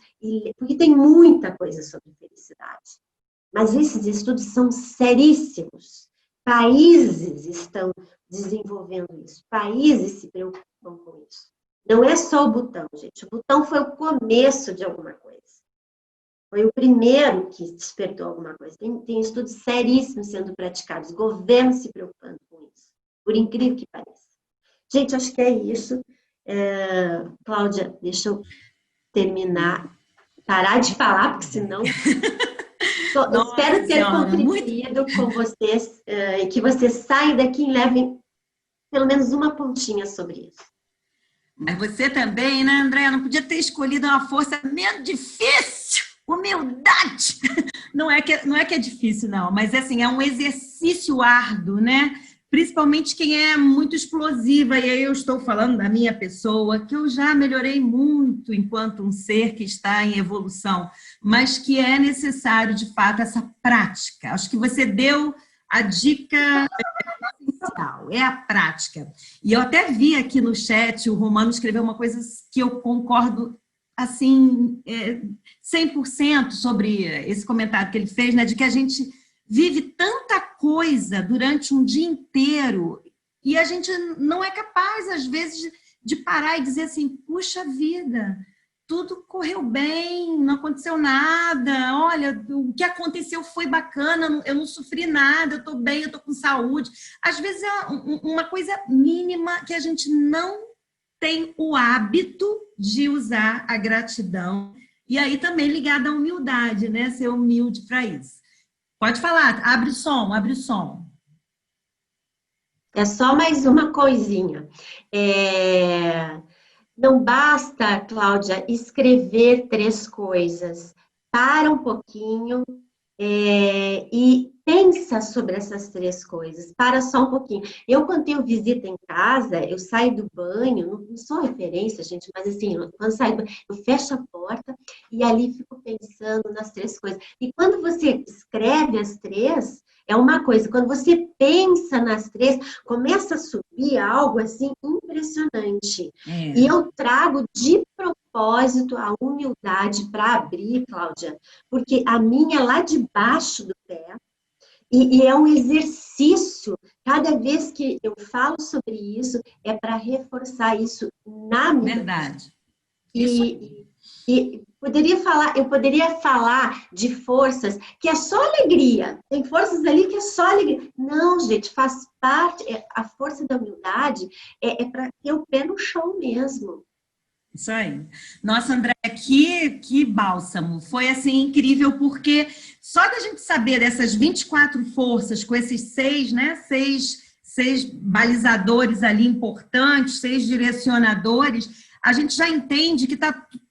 S2: porque tem muita coisa sobre felicidade. Mas esses estudos são seríssimos. Países estão desenvolvendo isso, países se preocupam com isso. Não é só o botão, gente. O botão foi o começo de alguma coisa. Foi o primeiro que despertou alguma coisa. Tem estudos seríssimos sendo praticados, governos se preocupando com isso, por incrível que pareça. Gente, acho que é isso. Cláudia, deixa eu terminar, parar de falar, porque senão... espero ter contribuído com vocês, e que vocês saiam daqui e levem pelo menos uma pontinha sobre isso.
S1: Mas você também, né, Andréa? Não podia ter escolhido uma força menos difícil. Humildade. Não é que é difícil, não. Mas, assim, é um exercício árduo, né? Principalmente quem é muito explosiva. E aí eu estou falando da minha pessoa, que eu já melhorei muito enquanto um ser que está em evolução. Mas que é necessário, de fato, essa prática. Acho que você deu a dica... é a prática. E eu até vi aqui no chat, o Romano escreveu uma coisa que eu concordo, assim, 100% sobre esse comentário que ele fez, né, de que a gente vive tanta coisa durante um dia inteiro e a gente não é capaz, às vezes, de parar e dizer assim, puxa vida, tudo correu bem, não aconteceu nada, olha, o que aconteceu foi bacana, eu não sofri nada, eu estou bem, eu estou com saúde. Às vezes é uma coisa mínima que a gente não tem o hábito de usar a gratidão, e aí também ligada à humildade, né? Ser humilde para isso. Pode falar, abre o som, abre o som.
S2: É só mais uma coisinha. Não basta, Cláudia, escrever 3 coisas. Para um pouquinho e pensa sobre essas 3 coisas. Para só um pouquinho. Eu, quando tenho visita em casa, eu saio do banho, não sou referência, gente, mas assim, quando saio do banho, eu fecho a porta e ali fico pensando nas 3 coisas. E quando você escreve as 3... é uma coisa, quando você pensa nas 3, começa a subir algo assim impressionante. E eu trago de propósito a humildade para abrir, Cláudia, porque a minha é lá debaixo do pé, e é um exercício. Cada vez que eu falo sobre isso, é para reforçar isso na minha vida.
S1: Verdade.
S2: E eu poderia falar de forças que é só alegria. Tem forças ali que é só alegria. Não, gente, faz parte. A força da humildade é para ter o pé no chão mesmo.
S1: Isso aí. Nossa, André, que bálsamo. Foi, assim, incrível, porque só da gente saber dessas 24 forças, com esses 6, né, 6 balizadores ali importantes, 6 direcionadores, a gente já entende que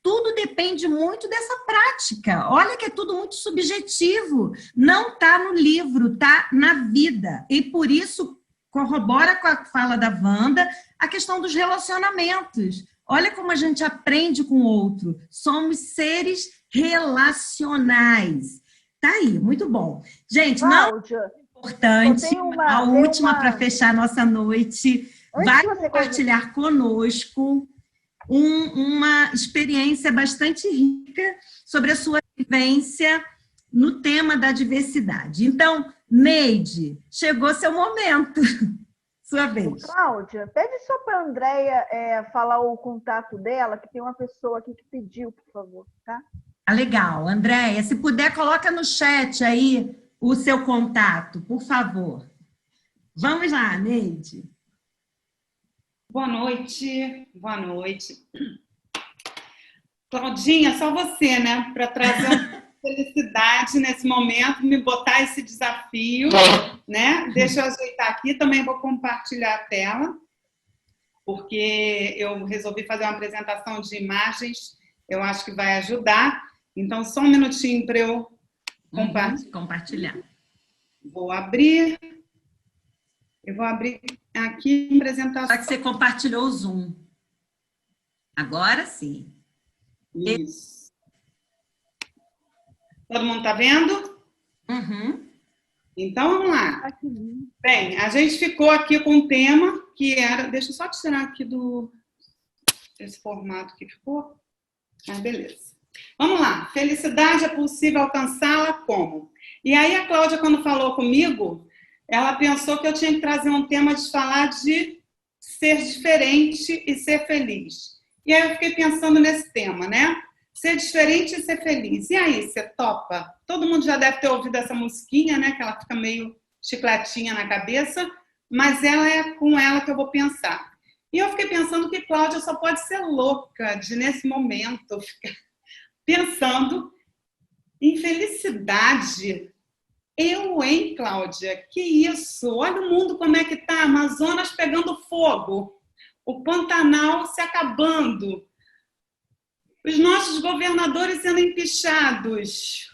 S1: tudo depende muito dessa prática. Olha que é tudo muito subjetivo. Não está no livro, está na vida. E por isso corrobora com a fala da Wanda a questão dos relacionamentos. Olha como a gente aprende com o outro. Somos seres relacionais. Tá aí, muito bom. Gente,
S4: Cláudia,
S1: não é importante, a última para fechar a nossa noite. Vai compartilhar conosco uma experiência bastante rica sobre a sua vivência no tema da diversidade. Então, Neide, chegou seu momento. Sua vez.
S4: Cláudia, pede só para a Andréia falar o contato dela, que tem uma pessoa aqui que pediu, por favor, tá?
S1: Ah, legal. Andréia, se puder, coloca no chat aí o seu contato, por favor. Vamos lá, Neide.
S8: Boa noite, boa noite. Claudinha, só você, né? Para trazer uma felicidade nesse momento, me botar esse desafio, né? Deixa eu ajeitar aqui, também vou compartilhar a tela, porque eu resolvi fazer uma apresentação de imagens, eu acho que vai ajudar. Então, só um minutinho para eu
S1: Compartilhar.
S8: Vou abrir. Eu vou abrir aqui a apresentação.
S1: Só que você compartilhou o Zoom. Agora sim.
S8: Isso. Todo mundo está vendo?
S1: Uhum.
S8: Então, vamos lá. Bem, a gente ficou aqui com um tema que era... Deixa eu só tirar aqui desse formato que ficou. Beleza. Vamos lá. Felicidade é possível alcançá-la como? E aí a Cláudia, quando falou comigo, ela pensou que eu tinha que trazer um tema de falar de ser diferente e ser feliz. E aí eu fiquei pensando nesse tema, né? Ser diferente e ser feliz. E aí, você topa? Todo mundo já deve ter ouvido essa musiquinha, né? Que ela fica meio chicletinha na cabeça, mas é com ela que eu vou pensar. E eu fiquei pensando que Cláudia só pode ser louca de, nesse momento, ficar pensando em felicidade. Eu, hein, Cláudia? Que isso? Olha o mundo como é que tá. Amazonas pegando fogo. O Pantanal se acabando. Os nossos governadores sendo empichados.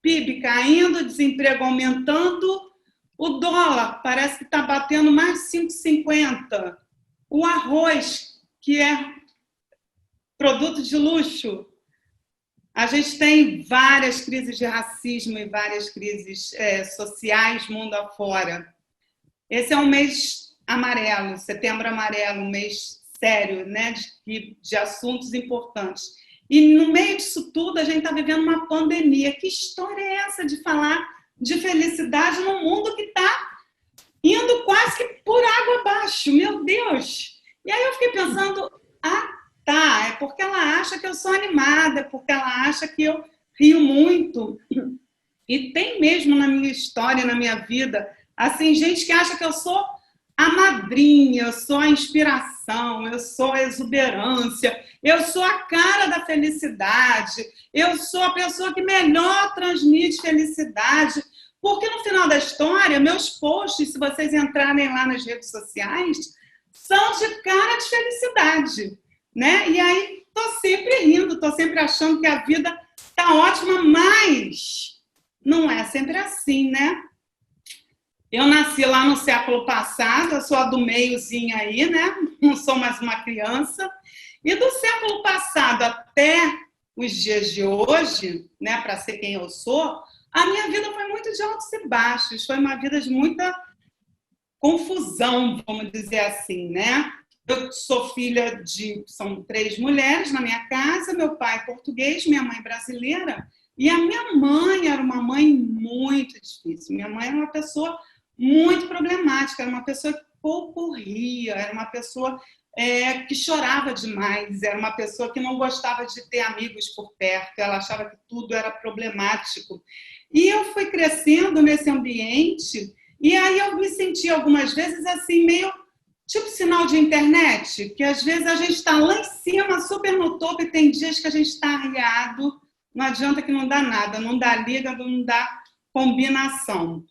S8: PIB caindo, desemprego aumentando. O dólar parece que está batendo mais de 5,50. O arroz, que é produto de luxo. A gente tem várias crises de racismo e várias crises sociais mundo afora. Esse é um mês amarelo, setembro amarelo, um mês sério, né, de assuntos importantes. E no meio disso tudo, a gente está vivendo uma pandemia. Que história é essa de falar de felicidade num mundo que está indo quase que por água abaixo? Meu Deus! E aí eu fiquei pensando, tá, é porque ela acha que eu sou animada, é porque ela acha que eu rio muito. E tem mesmo na minha história, na minha vida, assim, gente que acha que eu sou a madrinha, eu sou a inspiração, eu sou a exuberância, eu sou a cara da felicidade, eu sou a pessoa que melhor transmite felicidade, porque no final da história, meus posts, se vocês entrarem lá nas redes sociais, são de cara de felicidade, né? E aí, tô sempre rindo, tô sempre achando que a vida tá ótima, mas não é sempre assim, né? Eu nasci lá no século passado, eu sou a do meiozinho aí, né? Não sou mais uma criança. E do século passado até os dias de hoje, né, para ser quem eu sou, a minha vida foi muito de altos e baixos, foi uma vida de muita confusão, vamos dizer assim, né? Eu sou filha são 3 mulheres na minha casa, meu pai é português, minha mãe brasileira, e a minha mãe era uma mãe muito difícil. Minha mãe era uma pessoa muito problemática, era uma pessoa que pouco ria, era uma pessoa que chorava demais, era uma pessoa que não gostava de ter amigos por perto, ela achava que tudo era problemático. E eu fui crescendo nesse ambiente, e aí eu me senti algumas vezes assim, meio tipo sinal de internet, que às vezes a gente está lá em cima, super no topo, e tem dias que a gente está arriado, não adianta que não dá nada, não dá liga, não dá combinação.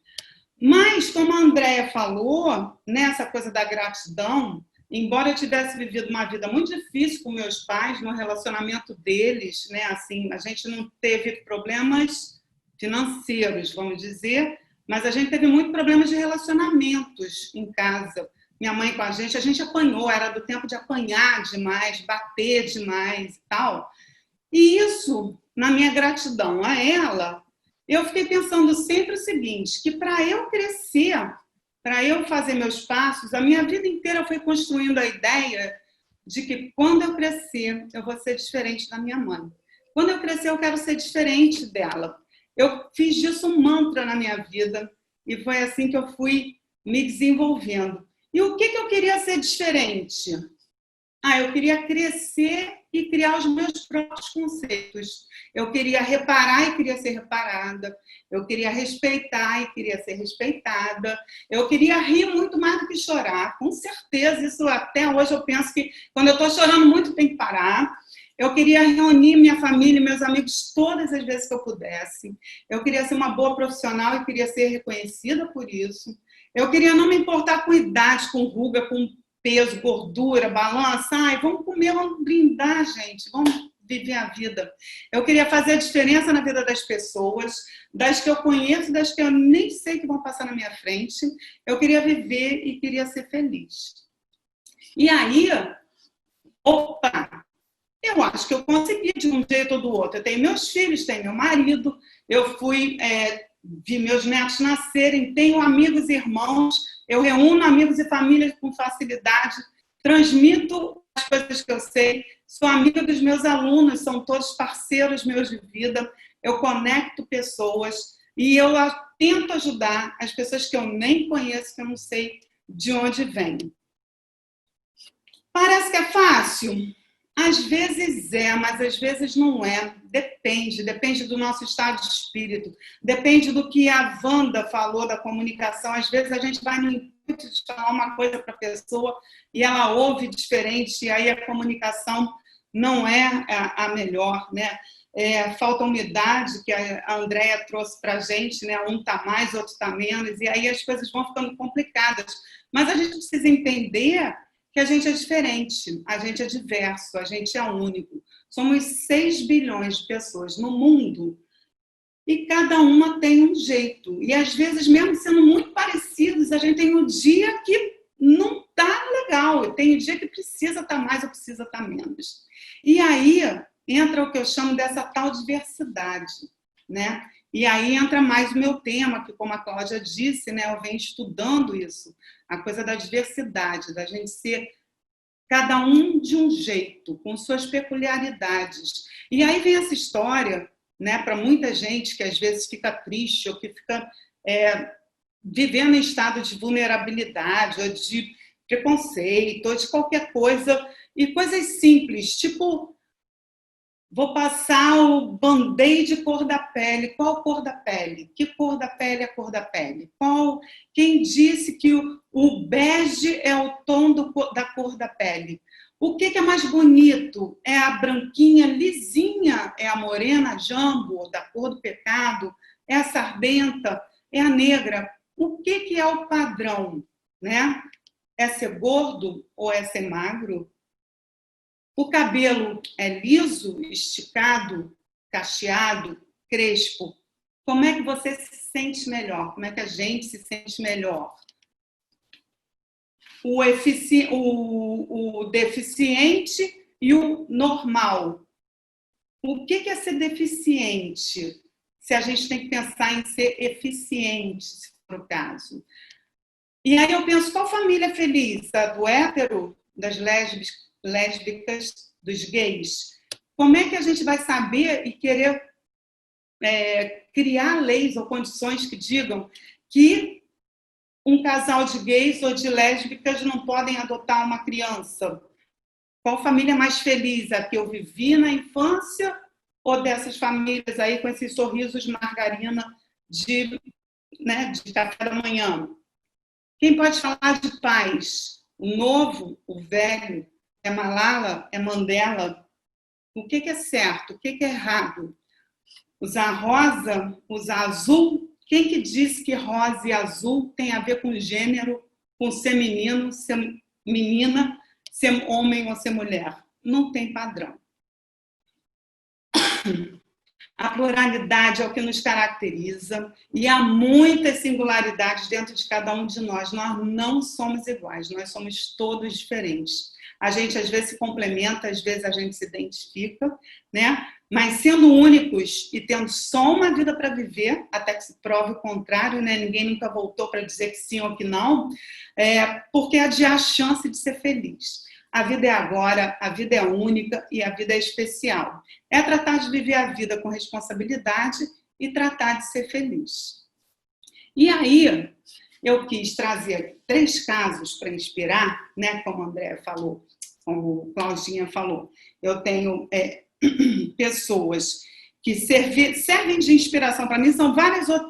S8: Mas, como a Andréia falou, nessa coisa da gratidão, embora eu tivesse vivido uma vida muito difícil com meus pais, no relacionamento deles, né, assim, a gente não teve problemas financeiros, vamos dizer, mas a gente teve muitos problemas de relacionamentos em casa. Minha mãe com a gente apanhou, era do tempo de apanhar demais, bater demais e tal. E isso, na minha gratidão a ela, eu fiquei pensando sempre o seguinte, que para eu crescer, para eu fazer meus passos, a minha vida inteira foi construindo a ideia de que quando eu crescer, eu vou ser diferente da minha mãe. Quando eu crescer, eu quero ser diferente dela. Eu fiz disso um mantra na minha vida e foi assim que eu fui me desenvolvendo. E o que eu queria ser diferente? Eu queria crescer e criar os meus próprios conceitos. Eu queria reparar e queria ser reparada. Eu queria respeitar e queria ser respeitada. Eu queria rir muito mais do que chorar. Com certeza, isso até hoje eu penso que quando eu estou chorando muito tem que parar. Eu queria reunir minha família e meus amigos todas as vezes que eu pudesse. Eu queria ser uma boa profissional e queria ser reconhecida por isso. Eu queria não me importar com idade, com ruga, com peso, gordura, balança. Vamos comer, vamos brindar, gente. viver a vida. Eu queria fazer a diferença na vida das pessoas, das que eu conheço, das que eu nem sei que vão passar na minha frente. Eu queria viver e queria ser feliz. E aí, opa, eu acho que eu consegui de um jeito ou do outro. Eu tenho meus filhos, tenho meu marido, eu vi meus netos nascerem, tenho amigos e irmãos, eu reúno amigos e famílias com facilidade, transmito as coisas que eu sei, sou amiga dos meus alunos, são todos parceiros meus de vida, eu conecto pessoas e eu tento ajudar as pessoas que eu nem conheço, que eu não sei de onde vêm. Parece que é fácil? Às vezes é, mas às vezes não é. Depende do nosso estado de espírito, depende do que a Wanda falou da comunicação. Às vezes a gente vai no intuito de falar uma coisa para a pessoa e ela ouve diferente, e aí a comunicação não é a melhor, né? Falta umidade, que a Andréia trouxe para a gente, né? Um está mais, outro está menos, e aí as coisas vão ficando complicadas. Mas a gente precisa entender que a gente é diferente, a gente é diverso, a gente é único. Somos 6 bilhões de pessoas no mundo e cada uma tem um jeito. E às vezes, mesmo sendo muito parecidos, a gente tem um dia que não está legal, e tem um dia que precisa estar mais ou precisa estar menos. E aí entra o que eu chamo dessa tal diversidade, né? E aí entra mais o meu tema, que como a Cláudia disse, né, eu venho estudando isso, a coisa da diversidade, da gente ser cada um de um jeito, com suas peculiaridades. E aí vem essa história, né, para muita gente que às vezes fica triste ou que fica vivendo em estado de vulnerabilidade ou de preconceito ou de qualquer coisa, e coisas simples, tipo, vou passar o band-aid cor da pele. Qual cor da pele? Que cor da pele é a cor da pele? Quem disse que o bege é o tom da cor da pele? O que é mais bonito? É a branquinha lisinha? É a morena jambo, da cor do pecado? É a sardenta? É a negra? O que é o padrão, né? É ser gordo ou é ser magro? O cabelo é liso, esticado, cacheado, crespo? Como é que você se sente melhor? Como é que a gente se sente melhor? O deficiente e o normal. O que é ser deficiente? Se a gente tem que pensar em ser eficiente, se for o caso. E aí eu penso, qual família é feliz? A do hétero, das lésbicas, dos gays? Como é que a gente vai saber e querer criar leis ou condições que digam que um casal de gays ou de lésbicas não podem adotar uma criança? Qual família é mais feliz? A que eu vivi na infância ou dessas famílias aí com esses sorrisos de margarina de café da manhã? Quem pode falar de paz? O novo, o velho? É Malala? É Mandela? O que é certo? O que é errado? Usar rosa? Usar azul? Quem que disse que rosa e azul tem a ver com gênero, com ser menino, ser menina, ser homem ou ser mulher? Não tem padrão. A pluralidade é o que nos caracteriza e há muitas singularidades dentro de cada um de nós. Nós não somos iguais, nós somos todos diferentes. A gente às vezes se complementa, às vezes a gente se identifica, né? Mas sendo únicos e tendo só uma vida para viver, até que se prove o contrário, né? Ninguém nunca voltou para dizer que sim ou que não, porque adiar a chance de ser feliz. A vida é agora, a vida é única e a vida é especial. É tratar de viver a vida com responsabilidade e tratar de ser feliz. E aí, eu quis trazer 3 casos para inspirar, né? Como a Andréia falou, como a Claudinha falou. Eu tenho pessoas que servem de inspiração para mim, são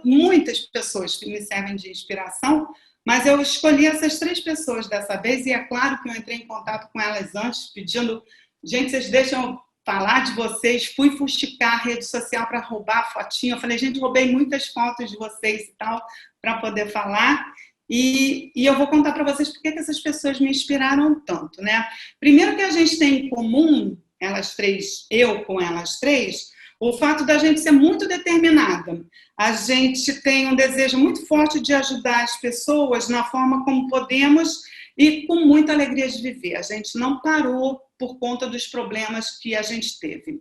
S8: muitas pessoas que me servem de inspiração, mas eu escolhi essas 3 pessoas dessa vez, e é claro que eu entrei em contato com elas antes, pedindo, gente, vocês deixam eu falar de vocês, fui fusticar a rede social para roubar a fotinha, eu falei, gente, roubei muitas fotos de vocês e tal, para poder falar, e eu vou contar para vocês por que essas pessoas me inspiraram tanto, né? Primeiro que a gente tem em comum elas três, eu com elas três, o fato da gente ser muito determinada. A gente tem um desejo muito forte de ajudar as pessoas na forma como podemos e com muita alegria de viver. A gente não parou por conta dos problemas que a gente teve.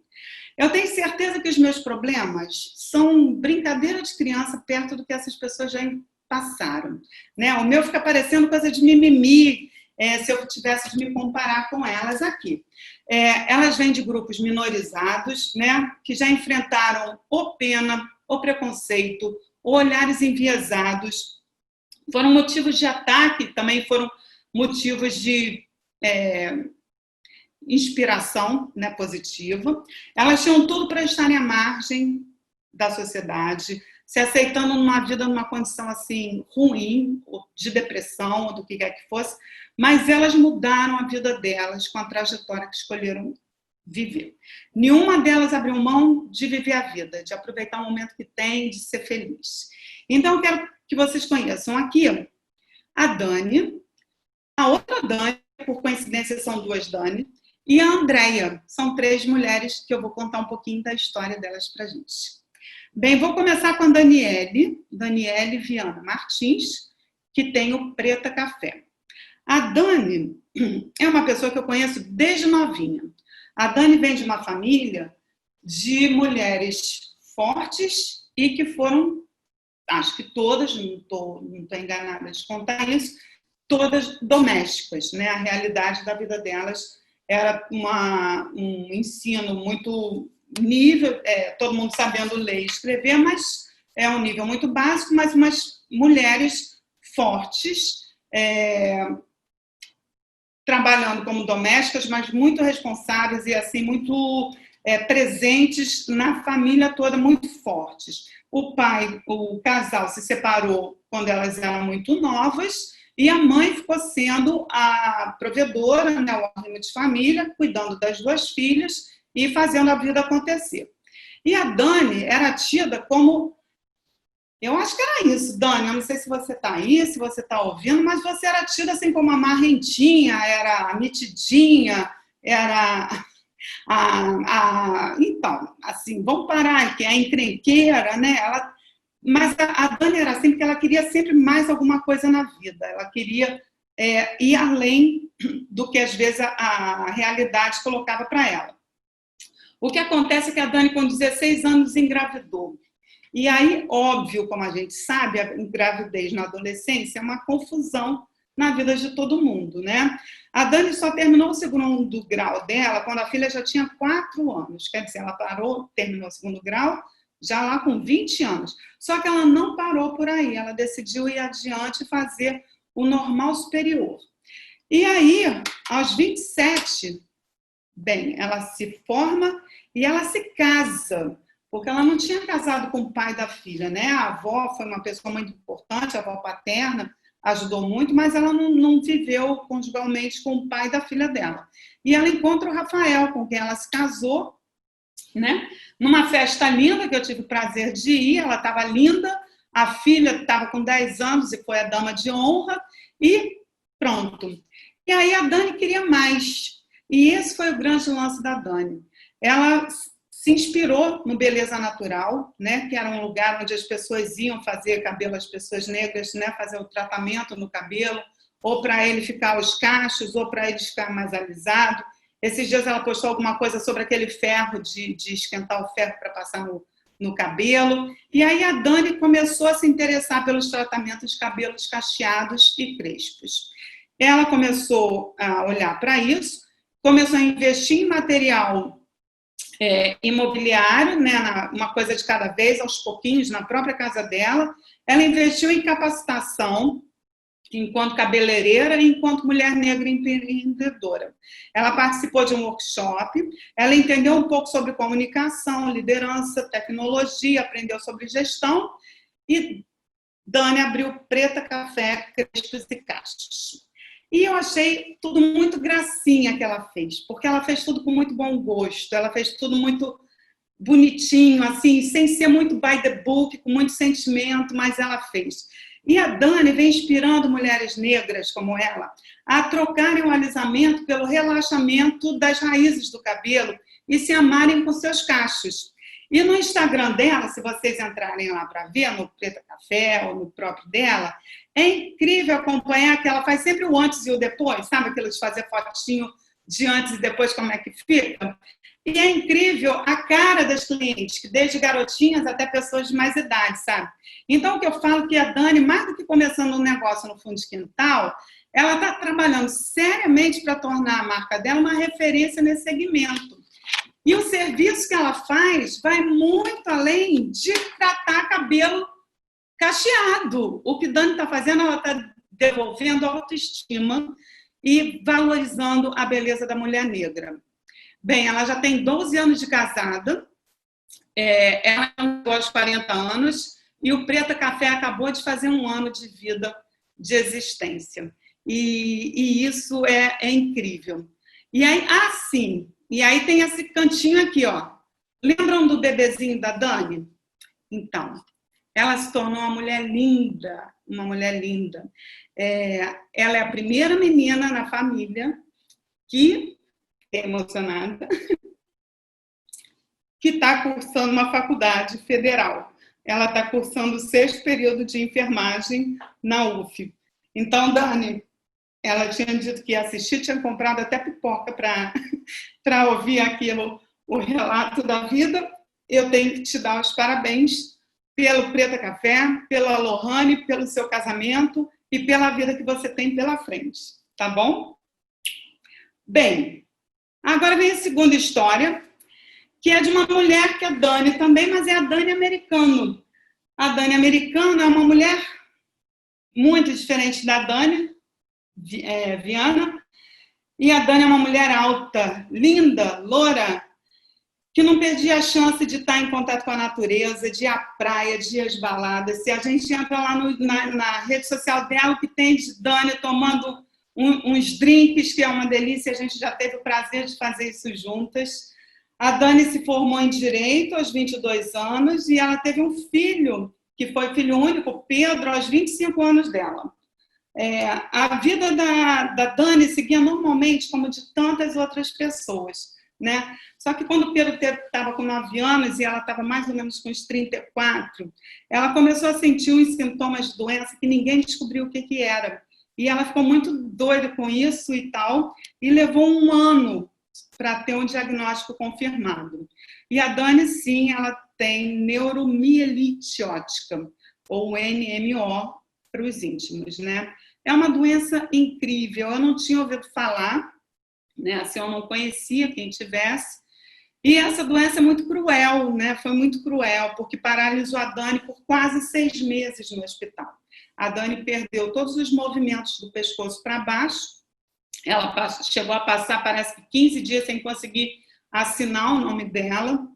S8: Eu tenho certeza que os meus problemas são brincadeira de criança perto do que essas pessoas já passaram, né? O meu fica parecendo coisa de mimimi, se eu tivesse de me comparar com elas aqui. Elas vêm de grupos minorizados, né, que já enfrentaram ou pena, ou preconceito, ou olhares enviesados. Foram motivos de ataque, também foram motivos de inspiração, né, positiva. Elas tinham tudo para estarem à margem da sociedade, se aceitando numa vida, numa condição assim ruim, de depressão, ou do que quer que fosse, mas elas mudaram a vida delas com a trajetória que escolheram viver. Nenhuma delas abriu mão de viver a vida, de aproveitar o momento que tem, de ser feliz. Então, eu quero que vocês conheçam aqui a Dani, a outra Dani, por coincidência são duas Dani, e a Andréia. São três mulheres que eu vou contar um pouquinho da história delas para a gente. Bem, vou começar com a Daniele Viana Martins, que tem o Preta Café. A Dani é uma pessoa que eu conheço desde novinha. A Dani vem de uma família de mulheres fortes e que foram, acho que todas, não estou enganada de contar isso, todas domésticas, né? A realidade da vida delas era um ensino muito nível, todo mundo sabendo ler e escrever, mas é um nível muito básico, mas umas mulheres fortes, trabalhando como domésticas, mas muito responsáveis e assim muito presentes na família toda, muito fortes. O casal se separou quando elas eram muito novas e a mãe ficou sendo a provedora, né, o órgão de família, cuidando das duas filhas e fazendo a vida acontecer. E a Dani era tida como... Eu acho que era isso, Dani. Eu não sei se você está aí, se você está ouvindo, mas você era tida assim como a marrentinha, era metidinha, era então, assim, vamos parar aqui, a encrenqueira, né? Mas a Dani era assim porque ela queria sempre mais alguma coisa na vida. Ela queria ir além do que, às vezes, a realidade colocava para ela. O que acontece é que a Dani, com 16 anos, engravidou. E aí, óbvio, como a gente sabe, a gravidez na adolescência é uma confusão na vida de todo mundo, né? A Dani só terminou o segundo grau dela quando a filha já tinha 4 anos. Quer dizer, ela terminou o segundo grau já lá com 20 anos. Só que ela não parou por aí. Ela decidiu ir adiante e fazer o normal superior. E aí, aos 27, bem, ela se forma e ela se casa, porque ela não tinha casado com o pai da filha, né? A avó foi uma pessoa muito importante, a avó paterna ajudou muito, mas ela não viveu conjugalmente com o pai da filha dela. E ela encontra o Rafael, com quem ela se casou, né? Numa festa linda, que eu tive o prazer de ir, ela estava linda, a filha estava com 10 anos e foi a dama de honra, e pronto. E aí a Dani queria mais. E esse foi o grande lance da Dani. Ela se inspirou no Beleza Natural, né, que era um lugar onde as pessoas iam fazer cabelo, as pessoas negras, né, fazer o tratamento no cabelo, ou para ele ficar os cachos, ou para ele ficar mais alisado. Esses dias ela postou alguma coisa sobre aquele ferro, de esquentar o ferro para passar no cabelo. E aí a Dani começou a se interessar pelos tratamentos de cabelos cacheados e crespos. Ela começou a olhar para isso, começou a investir em material imobiliário, né, uma coisa de cada vez, aos pouquinhos, na própria casa dela. Ela investiu em capacitação, enquanto cabeleireira e enquanto mulher negra empreendedora. Ela participou de um workshop, ela entendeu um pouco sobre comunicação, liderança, tecnologia, aprendeu sobre gestão e Dani abriu Preta Café, Crespos e Cachos. E eu achei tudo muito gracinha que ela fez, porque ela fez tudo com muito bom gosto, ela fez tudo muito bonitinho, assim, sem ser muito by the book, com muito sentimento, mas ela fez. E a Dani vem inspirando mulheres negras como ela a trocarem o alisamento pelo relaxamento das raízes do cabelo e se amarem com seus cachos. E no Instagram dela, se vocês entrarem lá para ver, no Preta Café ou no próprio dela, é incrível acompanhar que ela faz sempre o antes e o depois, sabe? Aquilo de fazer fotinho de antes e depois, como é que fica. E é incrível a cara das clientes, que desde garotinhas até pessoas de mais idade, sabe? Então, o que eu falo é que a Dani, mais do que começando um negócio no fundo de quintal, ela está trabalhando seriamente para tornar a marca dela uma referência nesse segmento. E o serviço que ela faz vai muito além de tratar cabelo cacheado. O que a Dani está fazendo, ela está devolvendo a autoestima e valorizando a beleza da mulher negra. Bem, ela já tem 12 anos de casada, ela chegou aos 40 anos e o Preta Café acabou de fazer 1 ano de vida de existência. E isso é incrível. E aí, e aí tem esse cantinho aqui, ó. Lembram do bebezinho da Dani? Então, ela se tornou uma mulher linda, uma mulher linda. Ela é a primeira menina na família que, emocionada, que está cursando uma faculdade federal. Ela está cursando o 6º período de enfermagem na UF. Então, Dani, ela tinha dito que ia assistir, tinha comprado até pipoca para ouvir aquilo, o relato da vida. Eu tenho que te dar os parabéns pelo Preta Café, pela Lohane, pelo seu casamento e pela vida que você tem pela frente, tá bom? Bem, agora vem a segunda história, que é de uma mulher que é a Dani também, mas é a Dani americano. A Dani americana é uma mulher muito diferente da Dani Viana, e a Dani é uma mulher alta, linda, loura, que não perdia a chance de estar em contato com a natureza, de ir à praia, de ir às baladas. Se a gente entra lá na rede social dela, que tem de Dani tomando uns drinks, que é uma delícia, a gente já teve o prazer de fazer isso juntas. A Dani se formou em Direito aos 22 anos e ela teve um filho, que foi filho único, Pedro, aos 25 anos dela. A vida da Dani seguia normalmente como de tantas outras pessoas, né? Só que quando o Pedro estava com 9 anos e ela estava mais ou menos com uns 34, ela começou a sentir uns sintomas de doença que ninguém descobriu o que era. E ela ficou muito doida com isso e tal, e levou 1 ano para ter um diagnóstico confirmado. E a Dani, sim, ela tem neuromielite óptica, ou NMO para os íntimos, né? É uma doença incrível, eu não tinha ouvido falar, né? Assim, eu não conhecia quem tivesse, e essa doença é muito cruel, né? Foi muito cruel, porque paralisou a Dani por quase 6 meses no hospital. A Dani perdeu todos os movimentos do pescoço para baixo, ela chegou a passar, parece que 15 dias sem conseguir assinar o nome dela.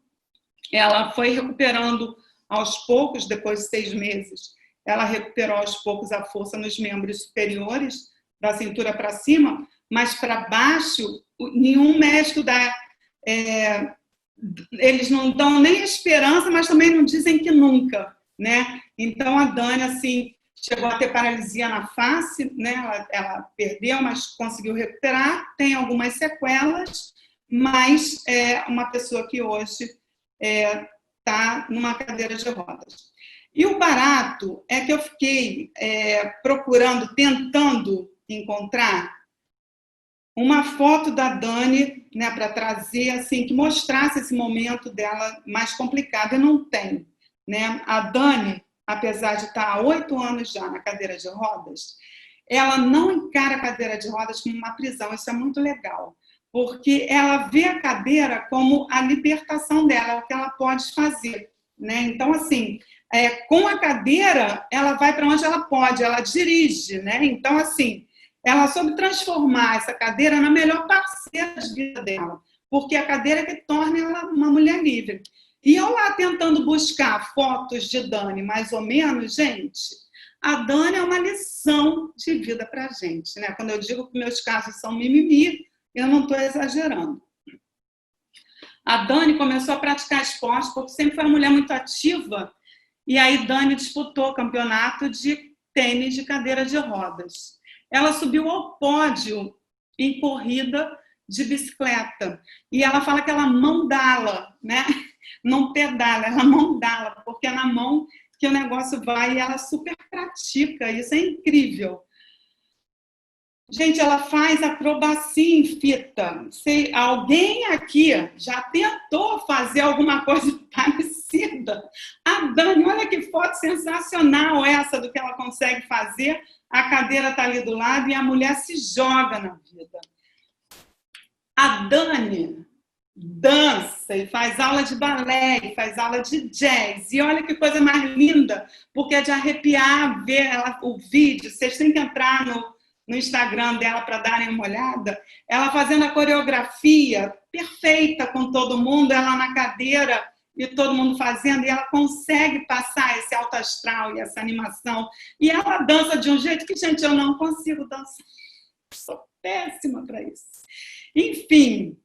S8: Ela foi recuperando aos poucos, depois de 6 meses, ela recuperou aos poucos a força nos membros superiores, da cintura para cima, mas para baixo, nenhum médico dá... eles não dão nem esperança, mas também não dizem que nunca, né? Então, a Dani, assim, chegou a ter paralisia na face, né? Ela perdeu, mas conseguiu recuperar, tem algumas sequelas, mas é uma pessoa que hoje está numa cadeira de rodas. E o barato é que eu fiquei procurando, tentando encontrar uma foto da Dani, né, para trazer, assim, que mostrasse esse momento dela mais complicado, e não tem, né? A Dani, apesar de estar há 8 anos já na cadeira de rodas, ela não encara a cadeira de rodas como uma prisão. Isso é muito legal, porque ela vê a cadeira como a libertação dela, o que ela pode fazer, né? Então, assim, com a cadeira, ela vai para onde ela pode, ela dirige, né? Então, assim, ela soube transformar essa cadeira na melhor parceira de vida dela, porque a cadeira é que torna ela uma mulher livre. E eu lá tentando buscar fotos de Dani, mais ou menos, gente, a Dani é uma lição de vida para a gente, né? Quando eu digo que meus casos são mimimi, eu não estou exagerando. A Dani começou a praticar esporte porque sempre foi uma mulher muito ativa, e aí Dani disputou campeonato de tênis de cadeira de rodas. Ela subiu ao pódio em corrida de bicicleta. E ela fala que ela mandala, né? Não pedala, ela mandala, porque é na mão que o negócio vai e ela super pratica. Isso é incrível. Gente, ela faz acrobacia em fita. Alguém aqui já tentou fazer alguma coisa parecida? A Dani, olha que foto sensacional essa do que ela consegue fazer. A cadeira está ali do lado e a mulher se joga na vida. A Dani dança e faz aula de balé, e faz aula de jazz. E olha que coisa mais linda, porque é de arrepiar ver o vídeo. Vocês têm que entrar no Instagram dela para darem uma olhada. Ela fazendo a coreografia perfeita com todo mundo, ela na cadeira e todo mundo fazendo, e ela consegue passar esse alto astral e essa animação. E ela dança de um jeito que, gente, eu não consigo dançar. Sou péssima para isso. Enfim,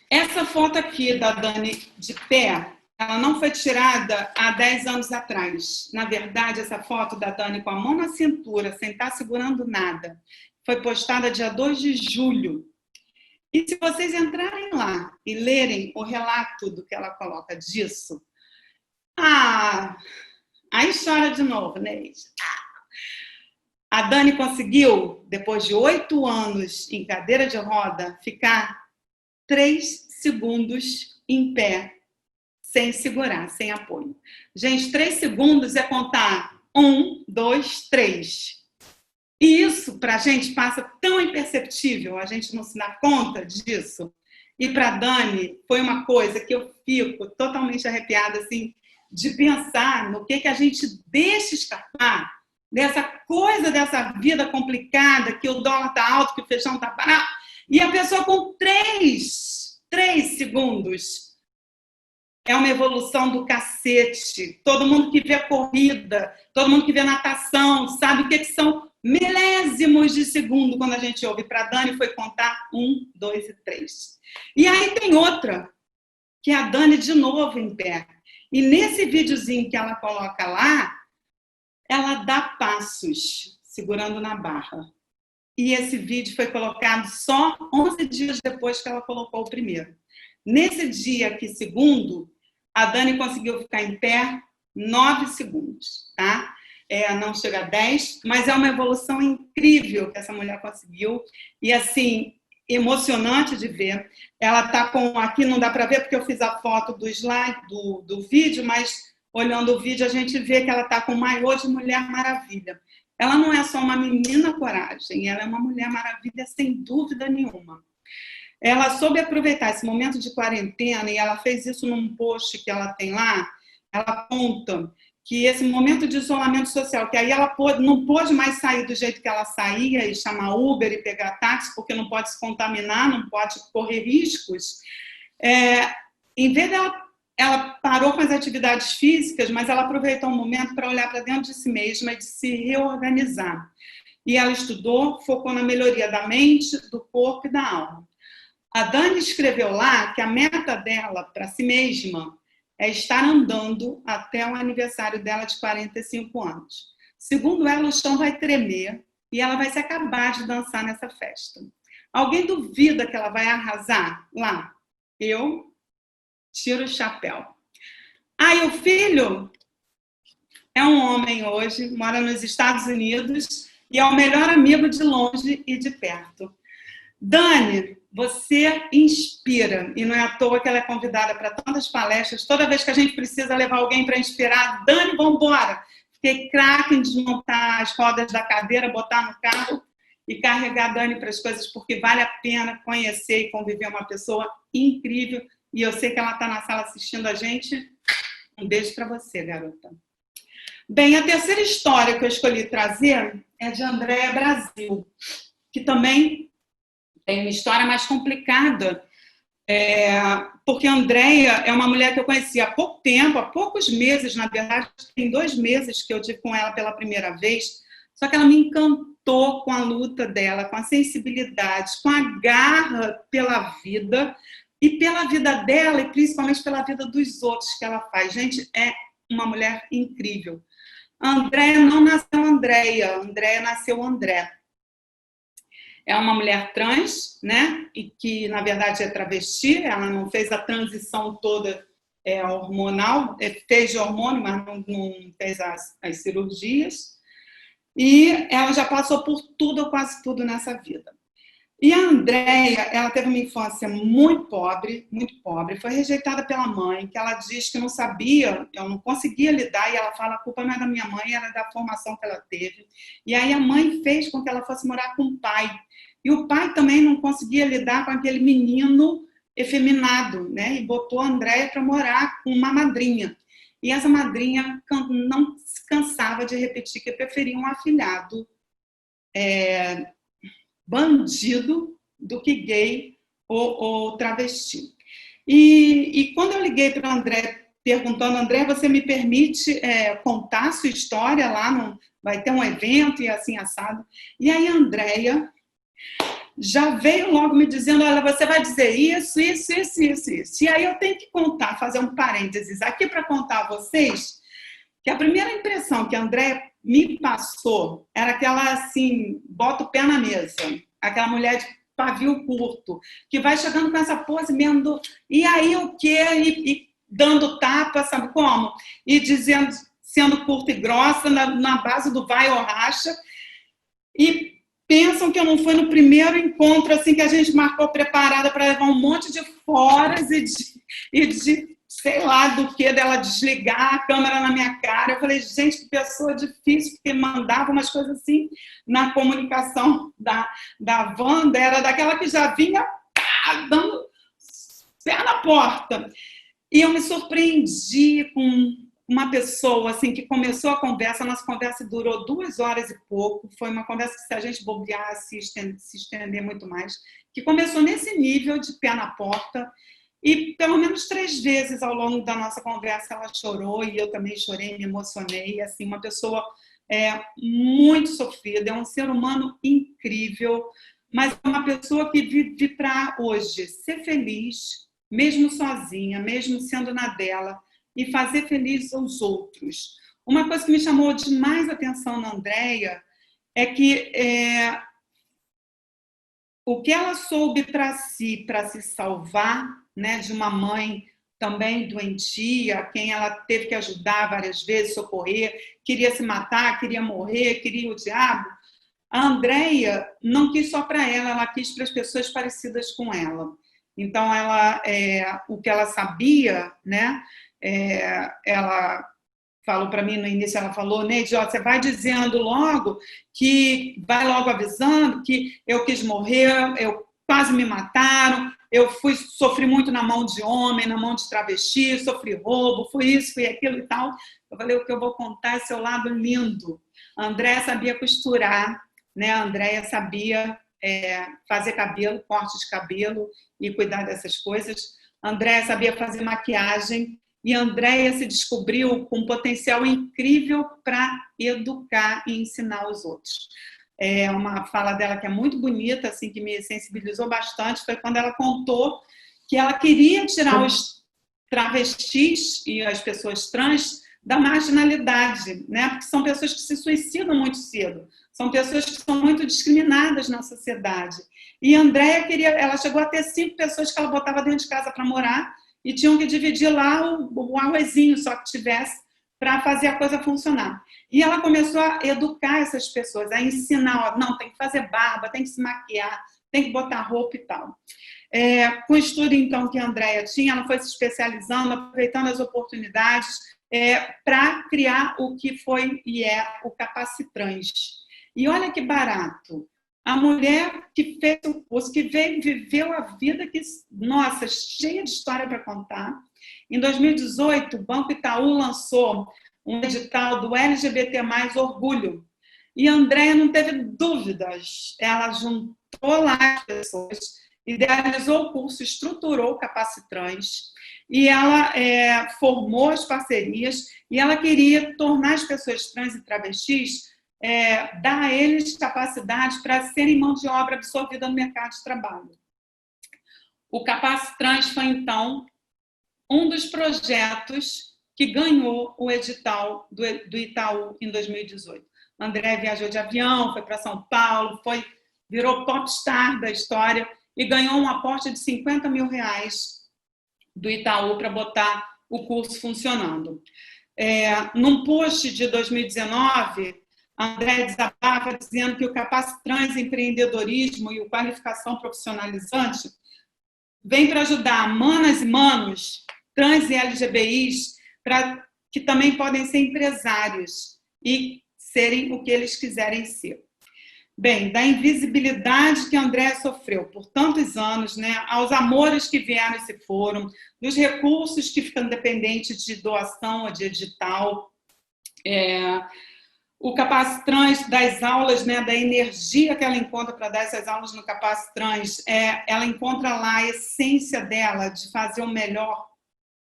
S8: essa foto aqui da Dani de pé, ela não foi tirada há 10 anos atrás. Na verdade, essa foto da Dani com a mão na cintura, sem estar segurando nada, foi postada dia 2 de julho. E se vocês entrarem lá e lerem o relato do que ela coloca disso, aí chora de novo, Neide. A Dani conseguiu, depois de 8 anos em cadeira de roda, ficar 3 segundos em pé, sem segurar, sem apoio. Gente, 3 segundos é contar 1, 2, 3. E isso, para a gente, passa tão imperceptível, a gente não se dá conta disso. E para a Dani, foi uma coisa que eu fico totalmente arrepiada, assim, de pensar no que a gente deixa escapar dessa coisa, dessa vida complicada, que o dólar está alto, que o feijão está barato, e a pessoa com 3 segundos é uma evolução do cacete. Todo mundo que vê corrida, todo mundo que vê natação, sabe o que são milésimos de segundo quando a gente ouve. Para a Dani foi contar 1, 2 e 3. E aí tem outra, que é a Dani de novo em pé. E nesse videozinho que ela coloca lá, ela dá passos segurando na barra. E esse vídeo foi colocado só 11 dias depois que ela colocou o primeiro. Nesse dia aqui, segundo, a Dani conseguiu ficar em pé 9 segundos, tá? Não chega a 10, mas é uma evolução incrível que essa mulher conseguiu. E, assim, emocionante de ver. Ela tá com... Aqui não dá para ver porque eu fiz a foto do slide, do vídeo, mas olhando o vídeo a gente vê que ela tá com o maiô de Mulher Maravilha. Ela não é só uma menina coragem, ela é uma Mulher Maravilha sem dúvida nenhuma. Ela soube aproveitar esse momento de quarentena e ela fez isso num post que ela tem lá. Ela conta que esse momento de isolamento social, que aí ela não pôde mais sair do jeito que ela saía e chamar Uber e pegar táxi, porque não pode se contaminar, não pode correr riscos. Em vez dela, ela parou com as atividades físicas, mas ela aproveitou um momento para olhar para dentro de si mesma e de se reorganizar. E ela estudou, focou na melhoria da mente, do corpo e da alma. A Dani escreveu lá que a meta dela para si mesma é estar andando até o aniversário dela de 45 anos. Segundo ela, o chão vai tremer e ela vai se acabar de dançar nessa festa. Alguém duvida que ela vai arrasar lá? Eu tiro o chapéu. E o filho é um homem hoje, mora nos Estados Unidos e é o melhor amigo de longe e de perto. Dani, você inspira, e não é à toa que ela é convidada para tantas palestras. Toda vez que a gente precisa levar alguém para inspirar, Dani, vamos embora. Fiquei craque em desmontar as rodas da cadeira, botar no carro e carregar a Dani para as coisas, porque vale a pena conhecer e conviver uma pessoa incrível. E eu sei que ela está na sala assistindo a gente. Um beijo para você, garota. Bem, a terceira história que eu escolhi trazer é de Andréa Brasil, que também tem uma história mais complicada, porque a Andréa é uma mulher que eu conheci há pouco tempo, há poucos meses, na verdade, tem 2 meses que eu tive com ela pela primeira vez, só que ela me encantou com a luta dela, com a sensibilidade, com a garra pela vida, e pela vida dela, e principalmente pela vida dos outros que ela faz. Gente, é uma mulher incrível. A Andréia não nasceu Andréia, a Andréia nasceu André. É uma mulher trans, né? E que, na verdade, é travesti. Ela não fez a transição toda hormonal, fez de hormônio, mas não fez as cirurgias. E ela já passou por tudo, ou quase tudo nessa vida. E a Andréia, ela teve uma infância muito pobre, foi rejeitada pela mãe, que ela diz que não sabia, eu não conseguia lidar, e ela fala, a culpa não é da minha mãe, era da formação que ela teve. E aí a mãe fez com que ela fosse morar com o pai. E o pai também não conseguia lidar com aquele menino efeminado, né? E botou a Andréia para morar com uma madrinha. E essa madrinha não se cansava de repetir que preferia um afilhado bandido do que gay ou travesti. E quando eu liguei para o André, perguntando, André, você me permite contar a sua história lá, vai ter um evento e assim assado? E aí a Andréia já veio logo me dizendo, olha, você vai dizer isso. E aí eu tenho que contar, fazer um parênteses aqui para contar a vocês que a primeira impressão que a Andréia me passou era aquela, assim, bota o pé na mesa, aquela mulher de pavio curto, que vai chegando com essa pose mesmo e aí o quê? E dando tapa, sabe como? E dizendo, sendo curta e grossa, na base do vai ou racha, e pensam que eu não fui no primeiro encontro, assim, que a gente marcou preparada para levar um monte de foras e de sei lá do que, dela desligar a câmera na minha cara. Eu falei, gente, que pessoa difícil, porque mandava umas coisas assim na comunicação da Wanda, era daquela que já vinha dando pé na porta. E eu me surpreendi com uma pessoa assim, que começou a conversa, a nossa conversa durou 2 horas e pouco, foi uma conversa que se a gente bobear, se estender muito mais, que começou nesse nível de pé na porta. E pelo menos 3 vezes ao longo da nossa conversa ela chorou e eu também chorei, me emocionei. Assim, uma pessoa muito sofrida, é um ser humano incrível, mas é uma pessoa que vive para hoje ser feliz, mesmo sozinha, mesmo sendo na dela, e fazer feliz os outros. Uma coisa que me chamou demais a atenção na Andréia é que o que ela soube para se salvar, né, de uma mãe também doentia, quem ela teve que ajudar várias vezes, socorrer, queria se matar, queria morrer, queria o diabo. A Andréia não quis só para ela quis para as pessoas parecidas com ela. Então, ela, o que ela sabia, né, ela falou para mim no início, ela falou, Neide, você vai dizendo logo, vai logo avisando que eu quis morrer, eu quase me mataram, eu sofri muito na mão de homem, na mão de travesti, sofri roubo, fui isso, fui aquilo e tal. Eu falei, o que eu vou contar é seu lado lindo. A Andréia sabia costurar, né? A Andréia sabia fazer cabelo, corte de cabelo e cuidar dessas coisas. A Andréia sabia fazer maquiagem e a Andréia se descobriu com um potencial incrível para educar e ensinar os outros. Uma fala dela que é muito bonita, assim, que me sensibilizou bastante, foi quando ela contou que ela queria tirar os travestis e as pessoas trans da marginalidade, né? Porque são pessoas que se suicidam muito cedo, são pessoas que são muito discriminadas na sociedade. E a Andréia ela chegou a ter 5 pessoas que ela botava dentro de casa para morar e tinham que dividir lá o arrozinho, só que tivesse, para fazer a coisa funcionar. E ela começou a educar essas pessoas, a ensinar, não, tem que fazer barba, tem que se maquiar, tem que botar roupa e tal. Com o estudo, então, que a Andréia tinha, ela foi se especializando, aproveitando as oportunidades para criar o que foi e é o Capacitrans. E olha que barato. A mulher que fez o curso, que viveu a vida que, nossa, cheia de história para contar. Em 2018, o Banco Itaú lançou um edital do LGBT+, Orgulho. E a Andréia não teve dúvidas. Ela juntou lá as pessoas, idealizou o curso, estruturou o Capacitrans, e ela formou as parcerias, e ela queria tornar as pessoas trans e travestis, dar a eles capacidade para serem mão de obra absorvida no mercado de trabalho. O Capacitrans foi, então, um dos projetos que ganhou o edital do Itaú em 2018. O André viajou de avião, foi para São Paulo, virou popstar da história e ganhou um aporte de R$50 mil do Itaú para botar o curso funcionando. Num post de 2019, André desabafa dizendo que o Capacitrans Empreendedorismo e o Qualificação Profissionalizante vem para ajudar manas e manos, trans e LGBTs, que também podem ser empresários e serem o que eles quiserem ser. Bem, da invisibilidade que André sofreu por tantos anos, né, aos amores que vieram e se foram, dos recursos que ficam dependentes de doação ou de edital, o Capacitrans, das aulas, né, da energia que ela encontra para dar essas aulas no Capacitrans, ela encontra lá a essência dela de fazer o melhor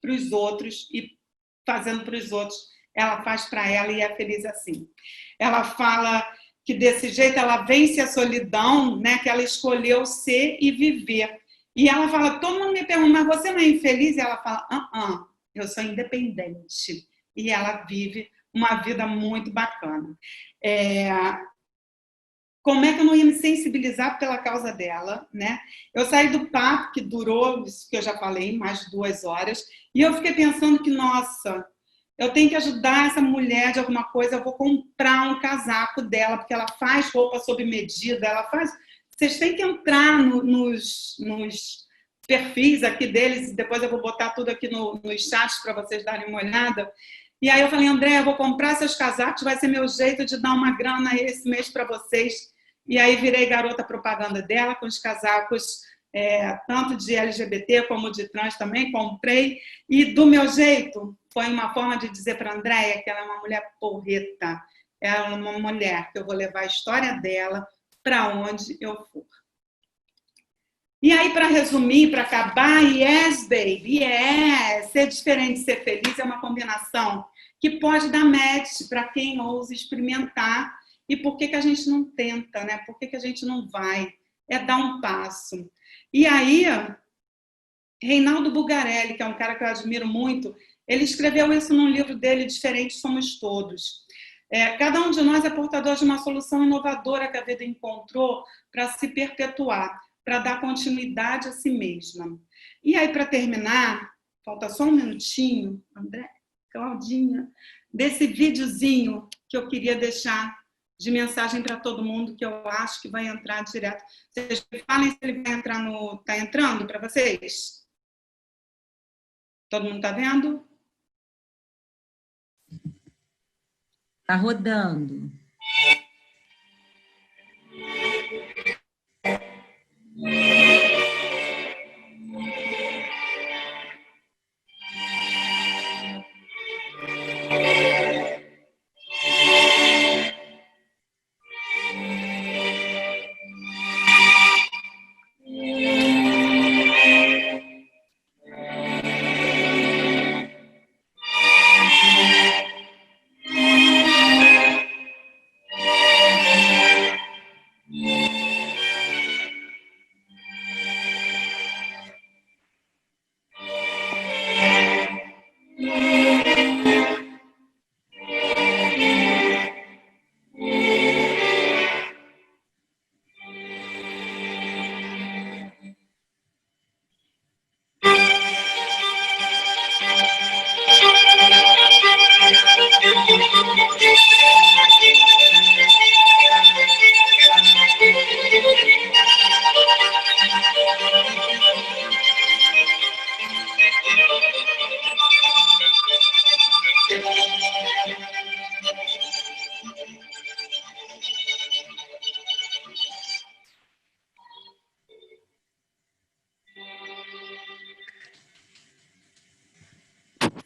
S8: para os outros e fazendo para os outros, ela faz para ela e é feliz assim. Ela fala que desse jeito ela vence a solidão, né, que ela escolheu ser e viver. E ela fala, todo mundo me pergunta, mas você não é infeliz? E ela fala, eu sou independente. E ela vive uma vida muito bacana. Como é que eu não ia me sensibilizar pela causa dela, né? Eu saí do papo, que durou, isso que eu já falei, mais de 2 horas, e eu fiquei pensando que, nossa, eu tenho que ajudar essa mulher de alguma coisa, eu vou comprar um casaco dela, porque ela faz roupa sob medida, ela faz... Vocês têm que entrar nos perfis aqui deles, depois eu vou botar tudo aqui nos chats para vocês darem uma olhada. E aí eu falei, André, eu vou comprar seus casacos, vai ser meu jeito de dar uma grana esse mês para vocês. E aí virei garota propaganda dela, com os casacos, tanto de LGBT como de trans também, comprei. E do meu jeito, foi uma forma de dizer para a Andréia que ela é uma mulher porreta. Ela é uma mulher que eu vou levar a história dela para onde eu for. E aí, para resumir, para acabar, yes, baby, yes, ser diferente, ser feliz é uma combinação que pode dar match para quem ousa experimentar. E por que a gente não tenta, né? Por que a gente não vai? É dar um passo. E aí, Reinaldo Bugarelli, que é um cara que eu admiro muito, ele escreveu isso num livro dele, Diferentes Somos Todos. Cada um de nós é portador de uma solução inovadora que a vida encontrou para se perpetuar, para dar continuidade a si mesma. E aí, para terminar, falta só um minutinho, André, Claudinha, desse videozinho que eu queria deixar de mensagem para todo mundo, que eu acho que vai entrar direto. Vocês falem se ele vai entrar no... Está entrando para vocês? Todo mundo está vendo?
S1: Está rodando.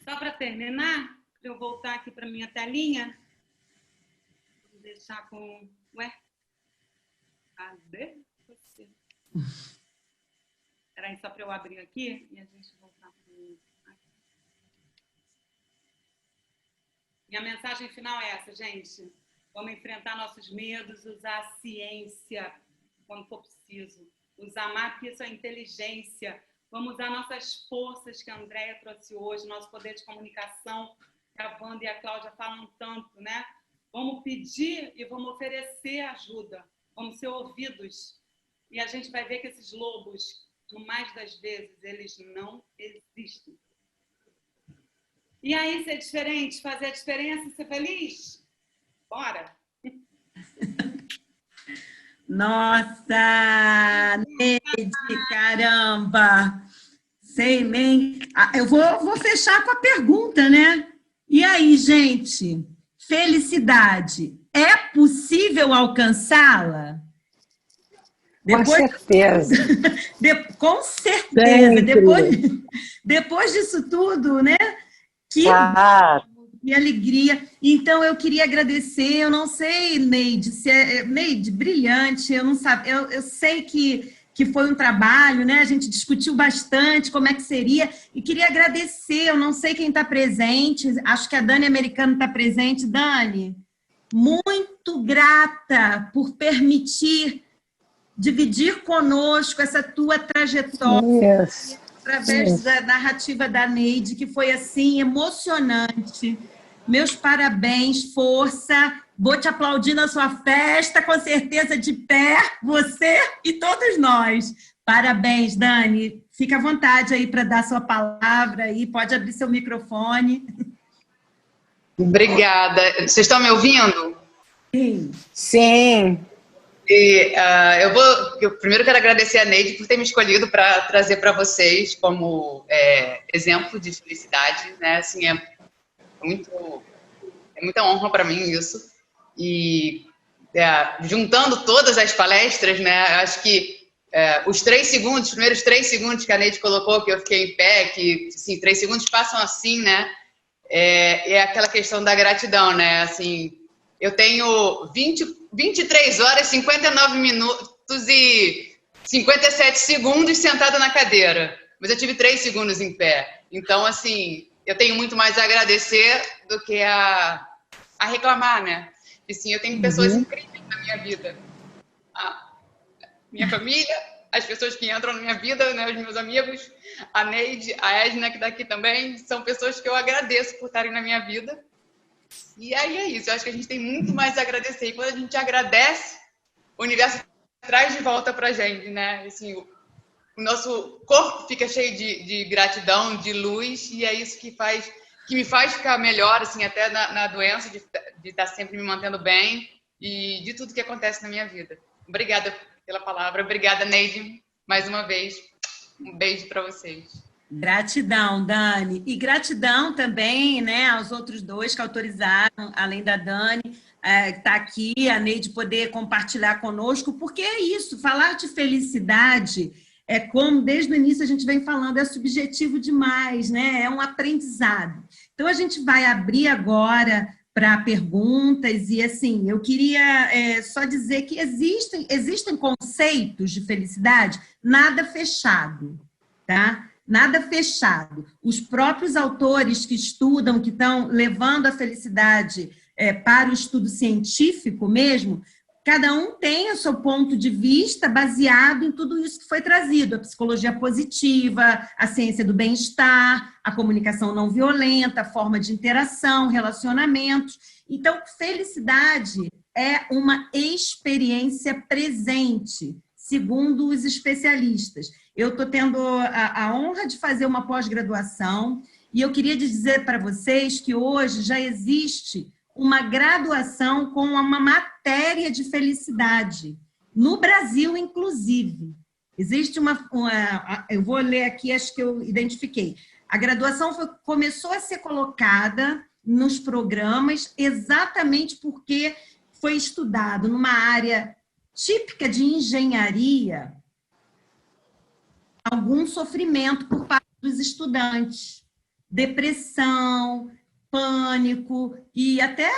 S8: Só para terminar, eu voltar aqui para minha telinha. Vou deixar com... Ué? Cadê você? Espera aí, só para eu abrir aqui e a gente voltar para aqui. Minha mensagem final é essa, gente. Vamos enfrentar nossos medos, usar a ciência quando for preciso. Usar mais, porque isso é inteligência. Vamos usar nossas forças que a Andréia trouxe hoje, nosso poder de comunicação, que a Wanda e a Cláudia falam tanto, né? Vamos pedir e vamos oferecer ajuda, vamos ser ouvidos. E a gente vai ver que esses lobos, no mais das vezes, eles não existem. E aí, ser diferente, fazer a diferença, ser feliz? Bora!
S1: Nossa, Neide, caramba! Sei nem... Eu vou fechar com a pergunta, né? E aí, gente, felicidade, é possível alcançá-la?
S7: Com certeza.
S1: Com certeza. Depois disso tudo, né? Que alegria. Então, eu queria agradecer, eu não sei, Neide, se Neide, brilhante, eu não sabe, eu sei que foi um trabalho, né? A gente discutiu bastante como é que seria, e queria agradecer, eu não sei quem está presente, acho que a Dani Americano está presente. Dani, muito grata por permitir dividir conosco essa tua trajetória, através da narrativa da Neide, que foi, assim, emocionante. Meus parabéns, força. Vou te aplaudir na sua festa, com certeza de pé, você e todos nós. Parabéns, Dani. Fica à vontade aí para dar sua palavra aí, pode abrir seu microfone.
S9: Obrigada. Vocês estão me ouvindo?
S1: Sim.
S7: Sim.
S9: E, eu primeiro quero agradecer a Neide por ter me escolhido para trazer para vocês como exemplo de felicidade, né? Assim, é muita honra para mim isso. E juntando todas as palestras, né? Acho que os primeiros 3 segundos que a Neide colocou, que eu fiquei em pé, que assim, 3 segundos passam assim, né? É aquela questão da gratidão, né? Assim, eu tenho 23 horas, 59 minutos e 57 segundos sentada na cadeira. Mas eu tive 3 segundos em pé. Então, assim, eu tenho muito mais a agradecer do que a reclamar, né? E sim, eu tenho pessoas incríveis na minha vida. A minha família, as pessoas que entram na minha vida, né, os meus amigos, a Neide, a Edna, que está aqui também, são pessoas que eu agradeço por estarem na minha vida. E aí é isso, eu acho que a gente tem muito mais a agradecer. E quando a gente agradece, o universo traz de volta pra gente, né? Assim, o nosso corpo fica cheio de gratidão, de luz, e é isso que me faz ficar melhor, assim, até na doença, de estar sempre me mantendo bem e de tudo que acontece na minha vida. Obrigada pela palavra, obrigada, Neide, mais uma vez. Um beijo para vocês.
S1: Gratidão, Dani. E gratidão também, né, aos outros 2 que autorizaram, além da Dani, estar aqui, a Neide poder compartilhar conosco, porque é isso, falar de felicidade é como, desde o início a gente vem falando, é subjetivo demais, né? É um aprendizado. Então, a gente vai abrir agora para perguntas, e assim, eu queria só dizer que existem conceitos de felicidade, nada fechado, tá? Nada fechado. Os próprios autores que estudam, que estão levando a felicidade para o estudo científico mesmo, cada um tem o seu ponto de vista baseado em tudo isso que foi trazido, a psicologia positiva, a ciência do bem-estar, a comunicação não violenta, a forma de interação, relacionamentos. Então, felicidade é uma experiência presente, segundo os especialistas. Eu estou tendo a honra de fazer uma pós-graduação e eu queria dizer para vocês que hoje já existe uma graduação com uma matéria de felicidade, no Brasil, inclusive. Existe eu vou ler aqui, acho que eu identifiquei. A graduação começou a ser colocada nos programas exatamente porque foi estudado numa área típica de engenharia, algum sofrimento por parte dos estudantes, depressão, pânico e até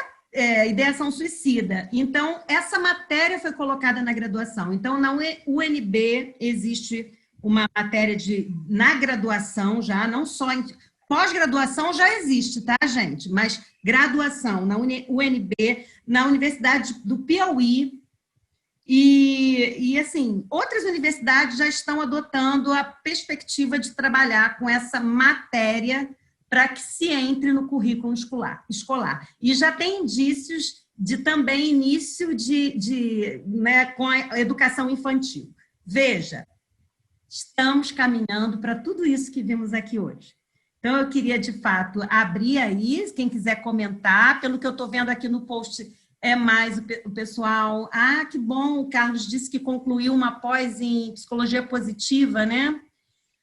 S1: ideação suicida. Então, essa matéria foi colocada na graduação. Então, na UNB existe uma matéria na graduação já, não só em... Pós-graduação já existe, tá, gente? Mas graduação na UNB, na Universidade do Piauí, E, assim, outras universidades já estão adotando a perspectiva de trabalhar com essa matéria para que se entre no currículo escolar. E já tem indícios de também início né, com a educação infantil. Veja, estamos caminhando para tudo isso que vimos aqui hoje. Então, eu queria, de fato, abrir aí, quem quiser comentar, pelo que eu estou vendo aqui no post, é mais o pessoal. Ah, que bom, o Carlos disse que concluiu uma pós em psicologia positiva, né?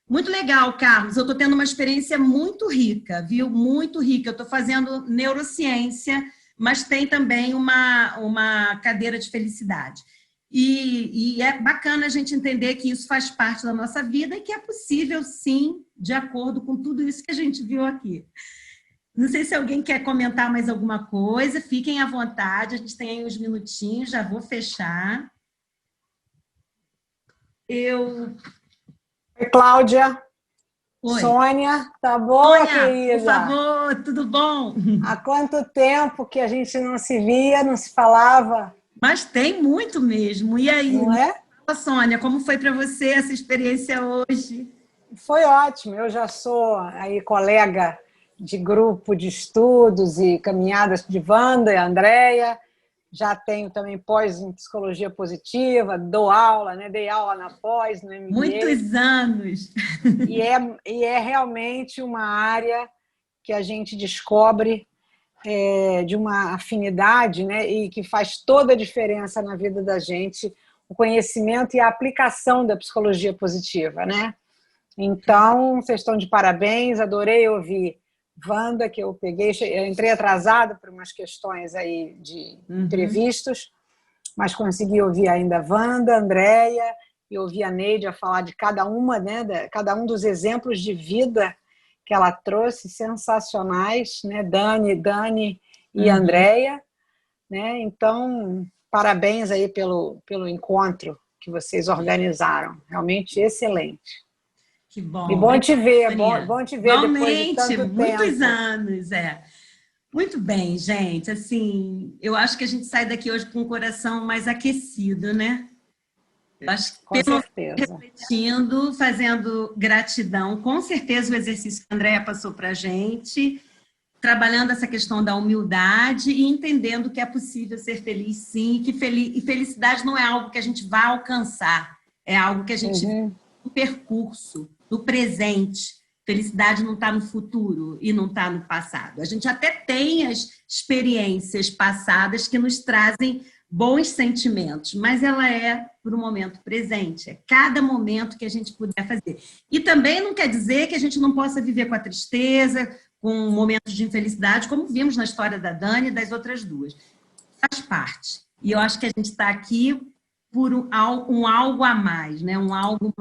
S1: Muito legal, Carlos. Eu estou tendo uma experiência muito rica, viu? Muito rica. Eu estou fazendo neurociência, mas tem também uma cadeira de felicidade. E é bacana a gente entender que isso faz parte da nossa vida e que é possível, sim, de acordo com tudo isso que a gente viu aqui. Não sei se alguém quer comentar mais alguma coisa, fiquem à vontade, a gente tem aí uns minutinhos, já vou fechar.
S7: Oi, Cláudia.
S1: Oi.
S7: Sônia, tá boa,
S1: Sônia,
S7: querida?
S1: por favor, tudo bom?
S7: Há quanto tempo que a gente não se via, não se falava?
S1: Mas tem muito mesmo. E aí,
S7: não é?
S1: Sônia, como foi para você essa experiência hoje?
S7: Foi ótimo. Eu já sou aí colega de grupo de estudos e caminhadas de Wanda e Andréia. Já tenho também pós em psicologia positiva, dou aula, né? Dei aula na pós, no MBA.
S1: Muitos anos!
S7: E é realmente uma área que a gente descobre de uma afinidade, né? E que faz toda a diferença na vida da gente, o conhecimento e a aplicação da psicologia positiva, né? Então, vocês estão de parabéns, adorei ouvir Wanda, que eu entrei atrasada por umas questões aí de imprevistos, mas consegui ouvir ainda Wanda, Andréia, e ouvir a Neide a falar de cada uma, né, cada um dos exemplos de vida que ela trouxe, sensacionais, né, Dani e Andréia, né, então, parabéns aí pelo encontro que vocês organizaram, realmente excelente.
S1: Que bom.
S7: E bom te ver, bom te ver depois de tanto tempo.
S1: Muitos anos, Muito bem, gente. Assim, eu acho que a gente sai daqui hoje com o coração mais aquecido, né? Eu acho que
S7: com certeza.
S1: Refletindo, fazendo gratidão, com certeza o exercício que a Andréia passou para a gente, trabalhando essa questão da humildade e entendendo que é possível ser feliz, sim, e felicidade não é algo que a gente vai alcançar, é algo que a gente um percurso, no presente. Felicidade não está no futuro e não está no passado. A gente até tem as experiências passadas que nos trazem bons sentimentos, mas ela é para o momento presente. É cada momento que a gente puder fazer. E também não quer dizer que a gente não possa viver com a tristeza, com momentos de infelicidade, como vimos na história da Dani e das outras duas. Faz parte. E eu acho que a gente está aqui por um algo a mais, né? Um algo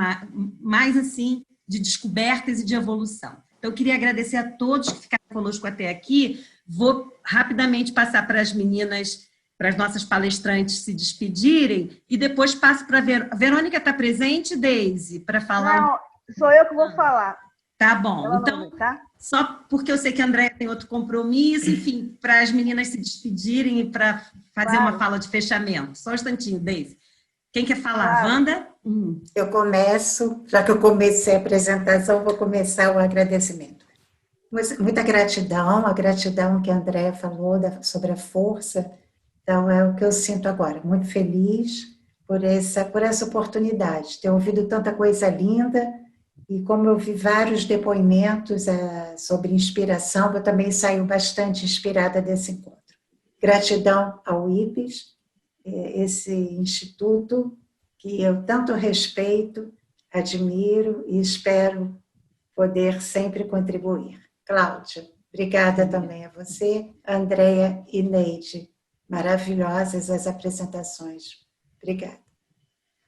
S1: mais assim, de descobertas e de evolução. Então, eu queria agradecer a todos que ficaram conosco até aqui. Vou rapidamente passar para as meninas, para as nossas palestrantes se despedirem, e depois passo para a Verônica. Está presente, Deise, para falar?
S4: Não, sou eu que vou falar.
S1: Tá bom.
S4: Ela
S1: então,
S4: não vem, tá?
S1: Só porque eu sei que a Andréia tem outro compromisso, enfim, para as meninas se despedirem e para fazer uma fala de fechamento. Só um instantinho, Deise. Quem quer falar? Wanda?
S5: Eu começo, já que eu comecei a apresentação, vou começar o agradecimento. Muita gratidão, a gratidão que a Andréia falou sobre a força. Então, é o que eu sinto agora. Muito feliz por essa oportunidade, ter ouvido tanta coisa linda, e como eu vi vários depoimentos sobre inspiração, eu também saio bastante inspirada desse encontro. Gratidão ao IPES, esse instituto que eu tanto respeito, admiro e espero poder sempre contribuir. Cláudia, obrigada também a você, Andréia e Neide. Maravilhosas as apresentações. Obrigada.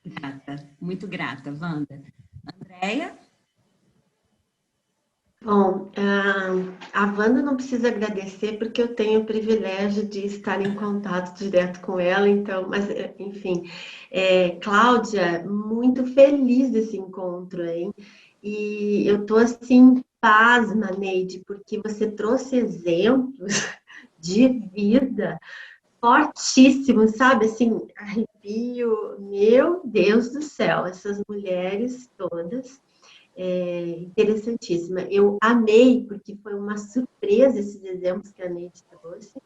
S1: Grata, muito grata, Wanda. Andréia?
S2: Bom, a Wanda não precisa agradecer porque eu tenho o privilégio de estar em contato direto com ela, então, mas, enfim. Cláudia, muito feliz desse encontro, hein? E eu tô, assim, pasma, Neide, porque você trouxe exemplos de vida fortíssimos, sabe? Assim, arrepia desafio, meu Deus do céu, essas mulheres todas, interessantíssima. Eu amei, porque foi uma surpresa esses exemplos que a Neide trouxe,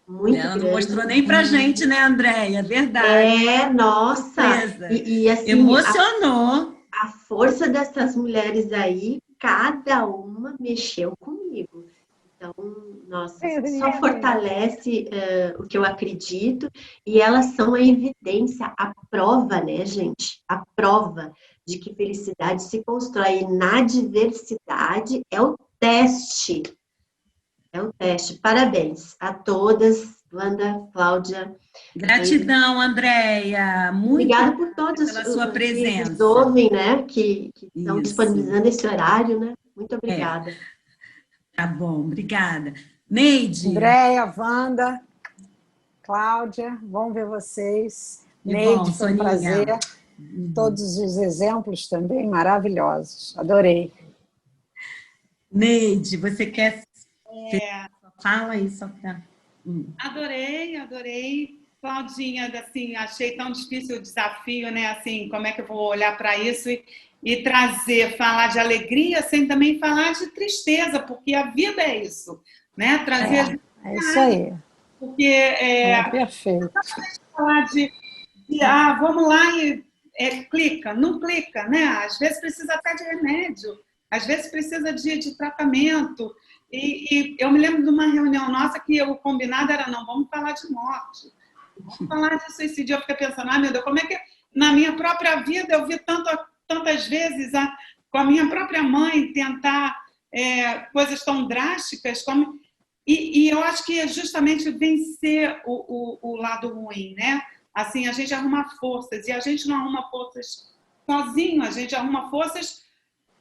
S2: muito
S1: Ela
S2: grande.
S1: não mostrou nem pra gente, né, Andréia? Verdade.
S2: Nossa!
S1: Surpresa.
S2: E assim,
S1: emocionou.
S2: A força dessas mulheres aí, cada uma mexeu comigo. Então, nossa, só fortalece o que eu acredito, e elas são a evidência, a prova, né, gente? A prova de que felicidade se constrói. E na diversidade é o teste. É o teste. Parabéns a todas, Wanda, Cláudia.
S1: Gratidão, Andréia. Muito
S2: obrigada por todos
S1: pela sua presença.
S2: Que nos ouvem, né? Que estão disponibilizando esse horário, né? Muito obrigada.
S1: Tá bom, obrigada. Neide.
S7: Andréia, Wanda, Cláudia, bom ver vocês. Neide, foi um prazer. Todos os exemplos também maravilhosos. Adorei.
S1: Neide, você quer... Fala aí, só para...
S8: Adorei. Claudinha, assim, achei tão difícil o desafio, né? Assim, como é que eu vou olhar para isso e trazer, falar de alegria sem também falar de tristeza, porque a vida é isso, né? Trazer
S7: é isso aí.
S8: Porque
S7: é perfeito.
S8: Falar de vamos lá e clica, não clica, né? Às vezes precisa até de remédio, às vezes precisa de tratamento. E eu me lembro de uma reunião nossa que o combinado era, não, vamos falar de morte, vamos falar de suicídio. Eu fiquei pensando, meu Deus, como é que na minha própria vida eu vi tantas vezes com a minha própria mãe tentar coisas tão drásticas como... E eu acho que é justamente vencer o lado ruim, né? Assim, a gente arruma forças, e a gente não arruma forças sozinho, a gente arruma forças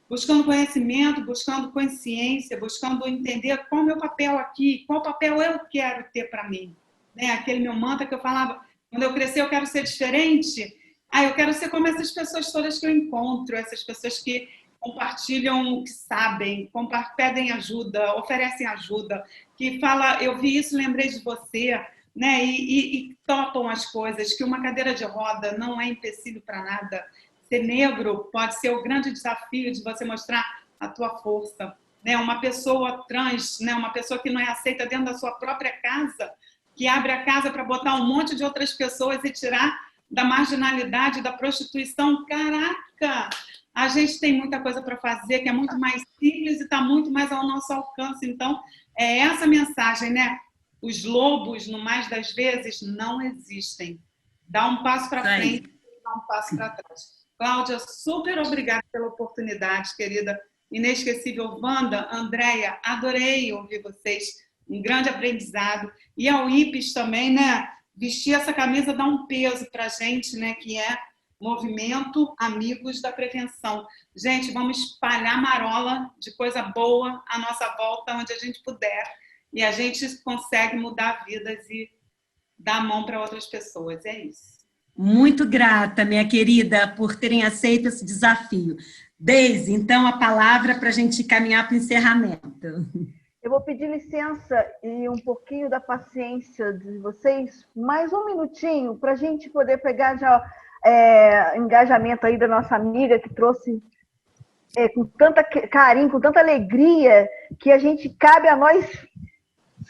S8: buscando conhecimento, buscando consciência, buscando entender qual é o meu papel aqui, qual papel eu quero ter para mim. Né? Aquele meu mantra que eu falava, quando eu crescer eu quero ser diferente, eu quero ser como essas pessoas todas que eu encontro, essas pessoas que compartilham o que sabem, pedem ajuda, oferecem ajuda, que fala, eu vi isso, lembrei de você, né? E topam as coisas, que uma cadeira de roda não é empecilho para nada. Ser negro pode ser o grande desafio de você mostrar a tua força, né? Uma pessoa trans, né? Uma pessoa que não é aceita dentro da sua própria casa, que abre a casa para botar um monte de outras pessoas e tirar da marginalidade, da prostituição. Caraca! A gente tem muita coisa para fazer, que é muito mais simples e está muito mais ao nosso alcance. Então, é essa mensagem, né? Os lobos, no mais das vezes, não existem. Dá um passo para frente, dá um passo para trás. Cláudia, super obrigada pela oportunidade, querida. Inesquecível. Wanda, Andréia, adorei ouvir vocês. Um grande aprendizado. E ao IPES também, né? Vestir essa camisa dá um peso para a gente, né? Que é Movimento Amigos da Prevenção. Gente, vamos espalhar marola de coisa boa à nossa volta, onde a gente puder. E a gente consegue mudar vidas e dar a mão para outras pessoas. É isso.
S1: Muito grata, minha querida, por terem aceito esse desafio. Deise, então, a palavra para a gente caminhar para o encerramento.
S4: Eu vou pedir licença e um pouquinho da paciência de vocês, mais um minutinho, para a gente poder pegar já engajamento aí da nossa amiga que trouxe com tanta carinho, com tanta alegria, que a gente cabe a nós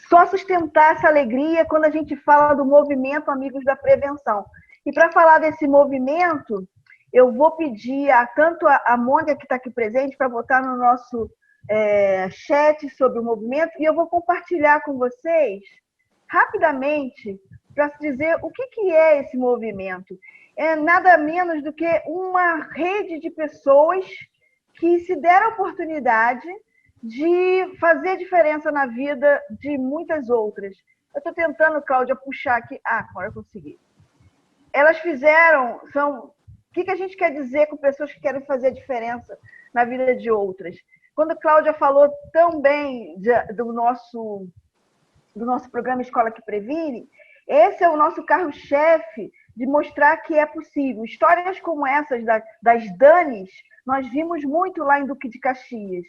S4: só sustentar essa alegria quando a gente fala do movimento Amigos da Prevenção. E para falar desse movimento, eu vou pedir tanto a Mônica, que está aqui presente, para botar no nosso chat sobre o movimento, e eu vou compartilhar com vocês, rapidamente, para dizer o que é esse movimento. É nada menos do que uma rede de pessoas que se deram a oportunidade de fazer diferença na vida de muitas outras. Eu estou tentando, Cláudia, puxar aqui. Agora eu consegui. Elas fizeram... O que a gente quer dizer com pessoas que querem fazer diferença na vida de outras? Quando a Cláudia falou tão bem do nosso programa Escola que Previne, esse é o nosso carro-chefe de mostrar que é possível. Histórias como essas das Danis, nós vimos muito lá em Duque de Caxias.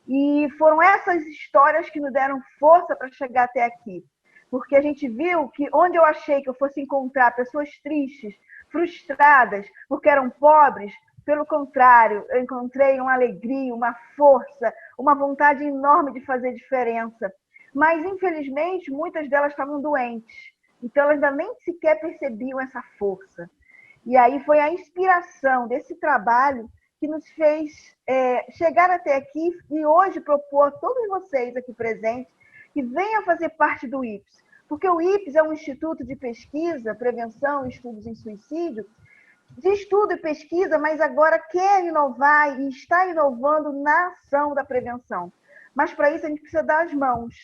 S4: E foram essas histórias que nos deram força para chegar até aqui. Porque a gente viu que onde eu achei que eu fosse encontrar pessoas tristes, frustradas porque eram pobres. Pelo contrário, eu encontrei uma alegria, uma força, uma vontade enorme de fazer diferença. Mas, infelizmente, muitas delas estavam doentes. Então, elas ainda nem sequer percebiam essa força. E aí foi a inspiração desse trabalho que nos fez chegar até aqui e hoje propor a todos vocês aqui presentes que venham fazer parte do IPS. Porque o IPS é um instituto de pesquisa, prevenção e estudos em suicídio, de estudo e pesquisa, mas agora quer inovar e está inovando na ação da prevenção. Mas para isso a gente precisa dar as mãos,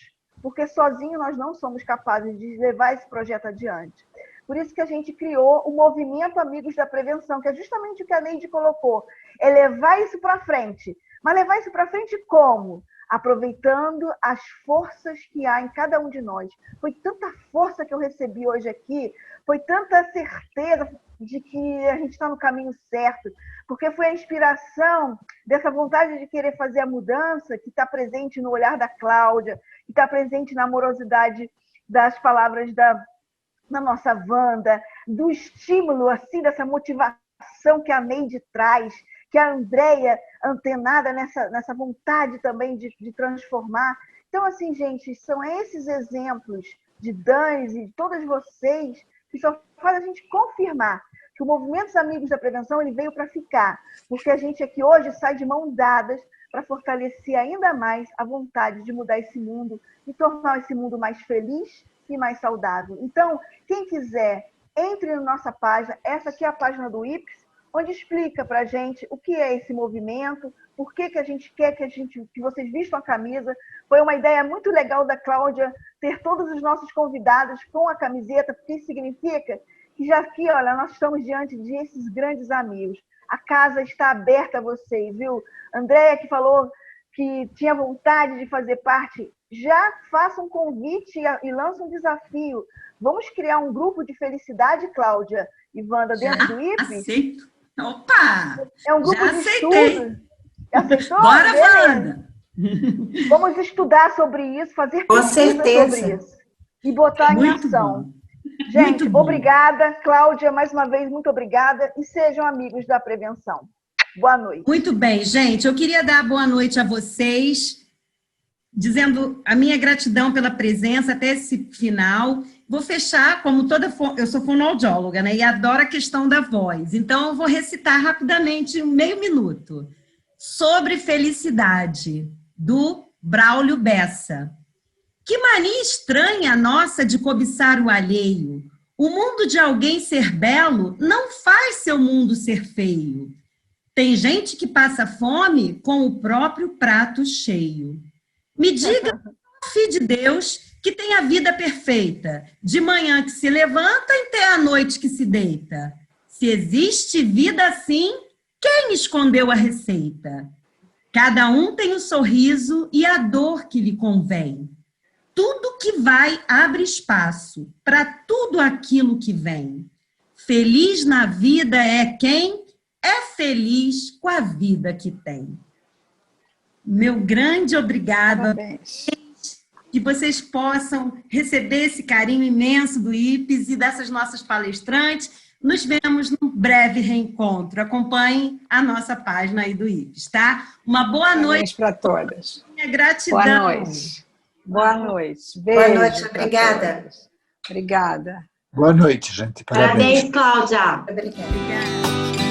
S4: porque sozinho nós não somos capazes de levar esse projeto adiante. Por isso que a gente criou o Movimento Amigos da Prevenção, que é justamente o que a Neide colocou, é levar isso para frente. Mas levar isso para frente como? Aproveitando as forças que há em cada um de nós. Foi tanta força que eu recebi hoje aqui, foi tanta certeza de que a gente está no caminho certo, porque foi a inspiração dessa vontade de querer fazer a mudança que está presente no olhar da Cláudia, que está presente na amorosidade das palavras da nossa Wanda, do estímulo, assim, dessa motivação que a Neide traz, que a Andréia, antenada nessa vontade também de transformar. Então, assim, gente, são esses exemplos de Dani e de todas vocês que só faz a gente confirmar que o Movimento Amigos da Prevenção ele veio para ficar, porque a gente aqui hoje sai de mãos dadas para fortalecer ainda mais a vontade de mudar esse mundo e tornar esse mundo mais feliz e mais saudável. Então, quem quiser, entre na nossa página, essa aqui é a página do IPS, onde explica para a gente o que é esse movimento, por que a gente quer que vocês vistam a camisa. Foi uma ideia muito legal da Cláudia ter todos os nossos convidados com a camiseta, porque isso significa que já aqui, olha, nós estamos diante desses grandes amigos. A casa está aberta a vocês, viu? Andréia, que falou que tinha vontade de fazer parte, já faça um convite e lança um desafio. Vamos criar um grupo de felicidade, Cláudia e Wanda, dentro do IPS?
S1: Aceito. Opa!
S4: É um grupo
S1: já
S4: de
S1: aceitei.
S4: estudo. Aceitou?
S1: Bora,
S4: Beleza.
S1: Wanda!
S4: Vamos estudar sobre isso, fazer
S5: Com
S4: pesquisa
S5: certeza.
S4: sobre isso. E botar em ação. Gente, obrigada. Cláudia, mais uma vez, muito obrigada. E sejam amigos da prevenção. Boa noite.
S1: Muito bem, gente. Eu queria dar boa noite a vocês, dizendo a minha gratidão pela presença até esse final. Vou fechar, como eu sou fonoaudióloga, né? E adoro a questão da voz. Então, eu vou recitar rapidamente, meio minuto, sobre felicidade, do Braulio Bessa. Que mania estranha a nossa de cobiçar o alheio. O mundo de alguém ser belo não faz seu mundo ser feio. Tem gente que passa fome com o próprio prato cheio. Me diga, filho de Deus, que tem a vida perfeita, de manhã que se levanta e até a noite que se deita. Se existe vida assim, quem escondeu a receita? Cada um tem o sorriso e a dor que lhe convém. Tudo que vai abre espaço para tudo aquilo que vem. Feliz na vida é quem é feliz com a vida que tem. Meu grande obrigado.
S7: Parabéns.
S1: Que vocês possam receber esse carinho imenso do IPS e dessas nossas palestrantes. Nos vemos num breve reencontro. Acompanhem a nossa página aí do IPS, tá? Uma boa noite
S7: para todas.
S1: Minha gratidão.
S7: Boa noite. Boa noite. Beijo.
S5: Boa noite, obrigada.
S7: Obrigada.
S10: Boa noite, gente.
S2: Parabéns, Cláudia.
S5: Obrigada.
S1: Obrigada.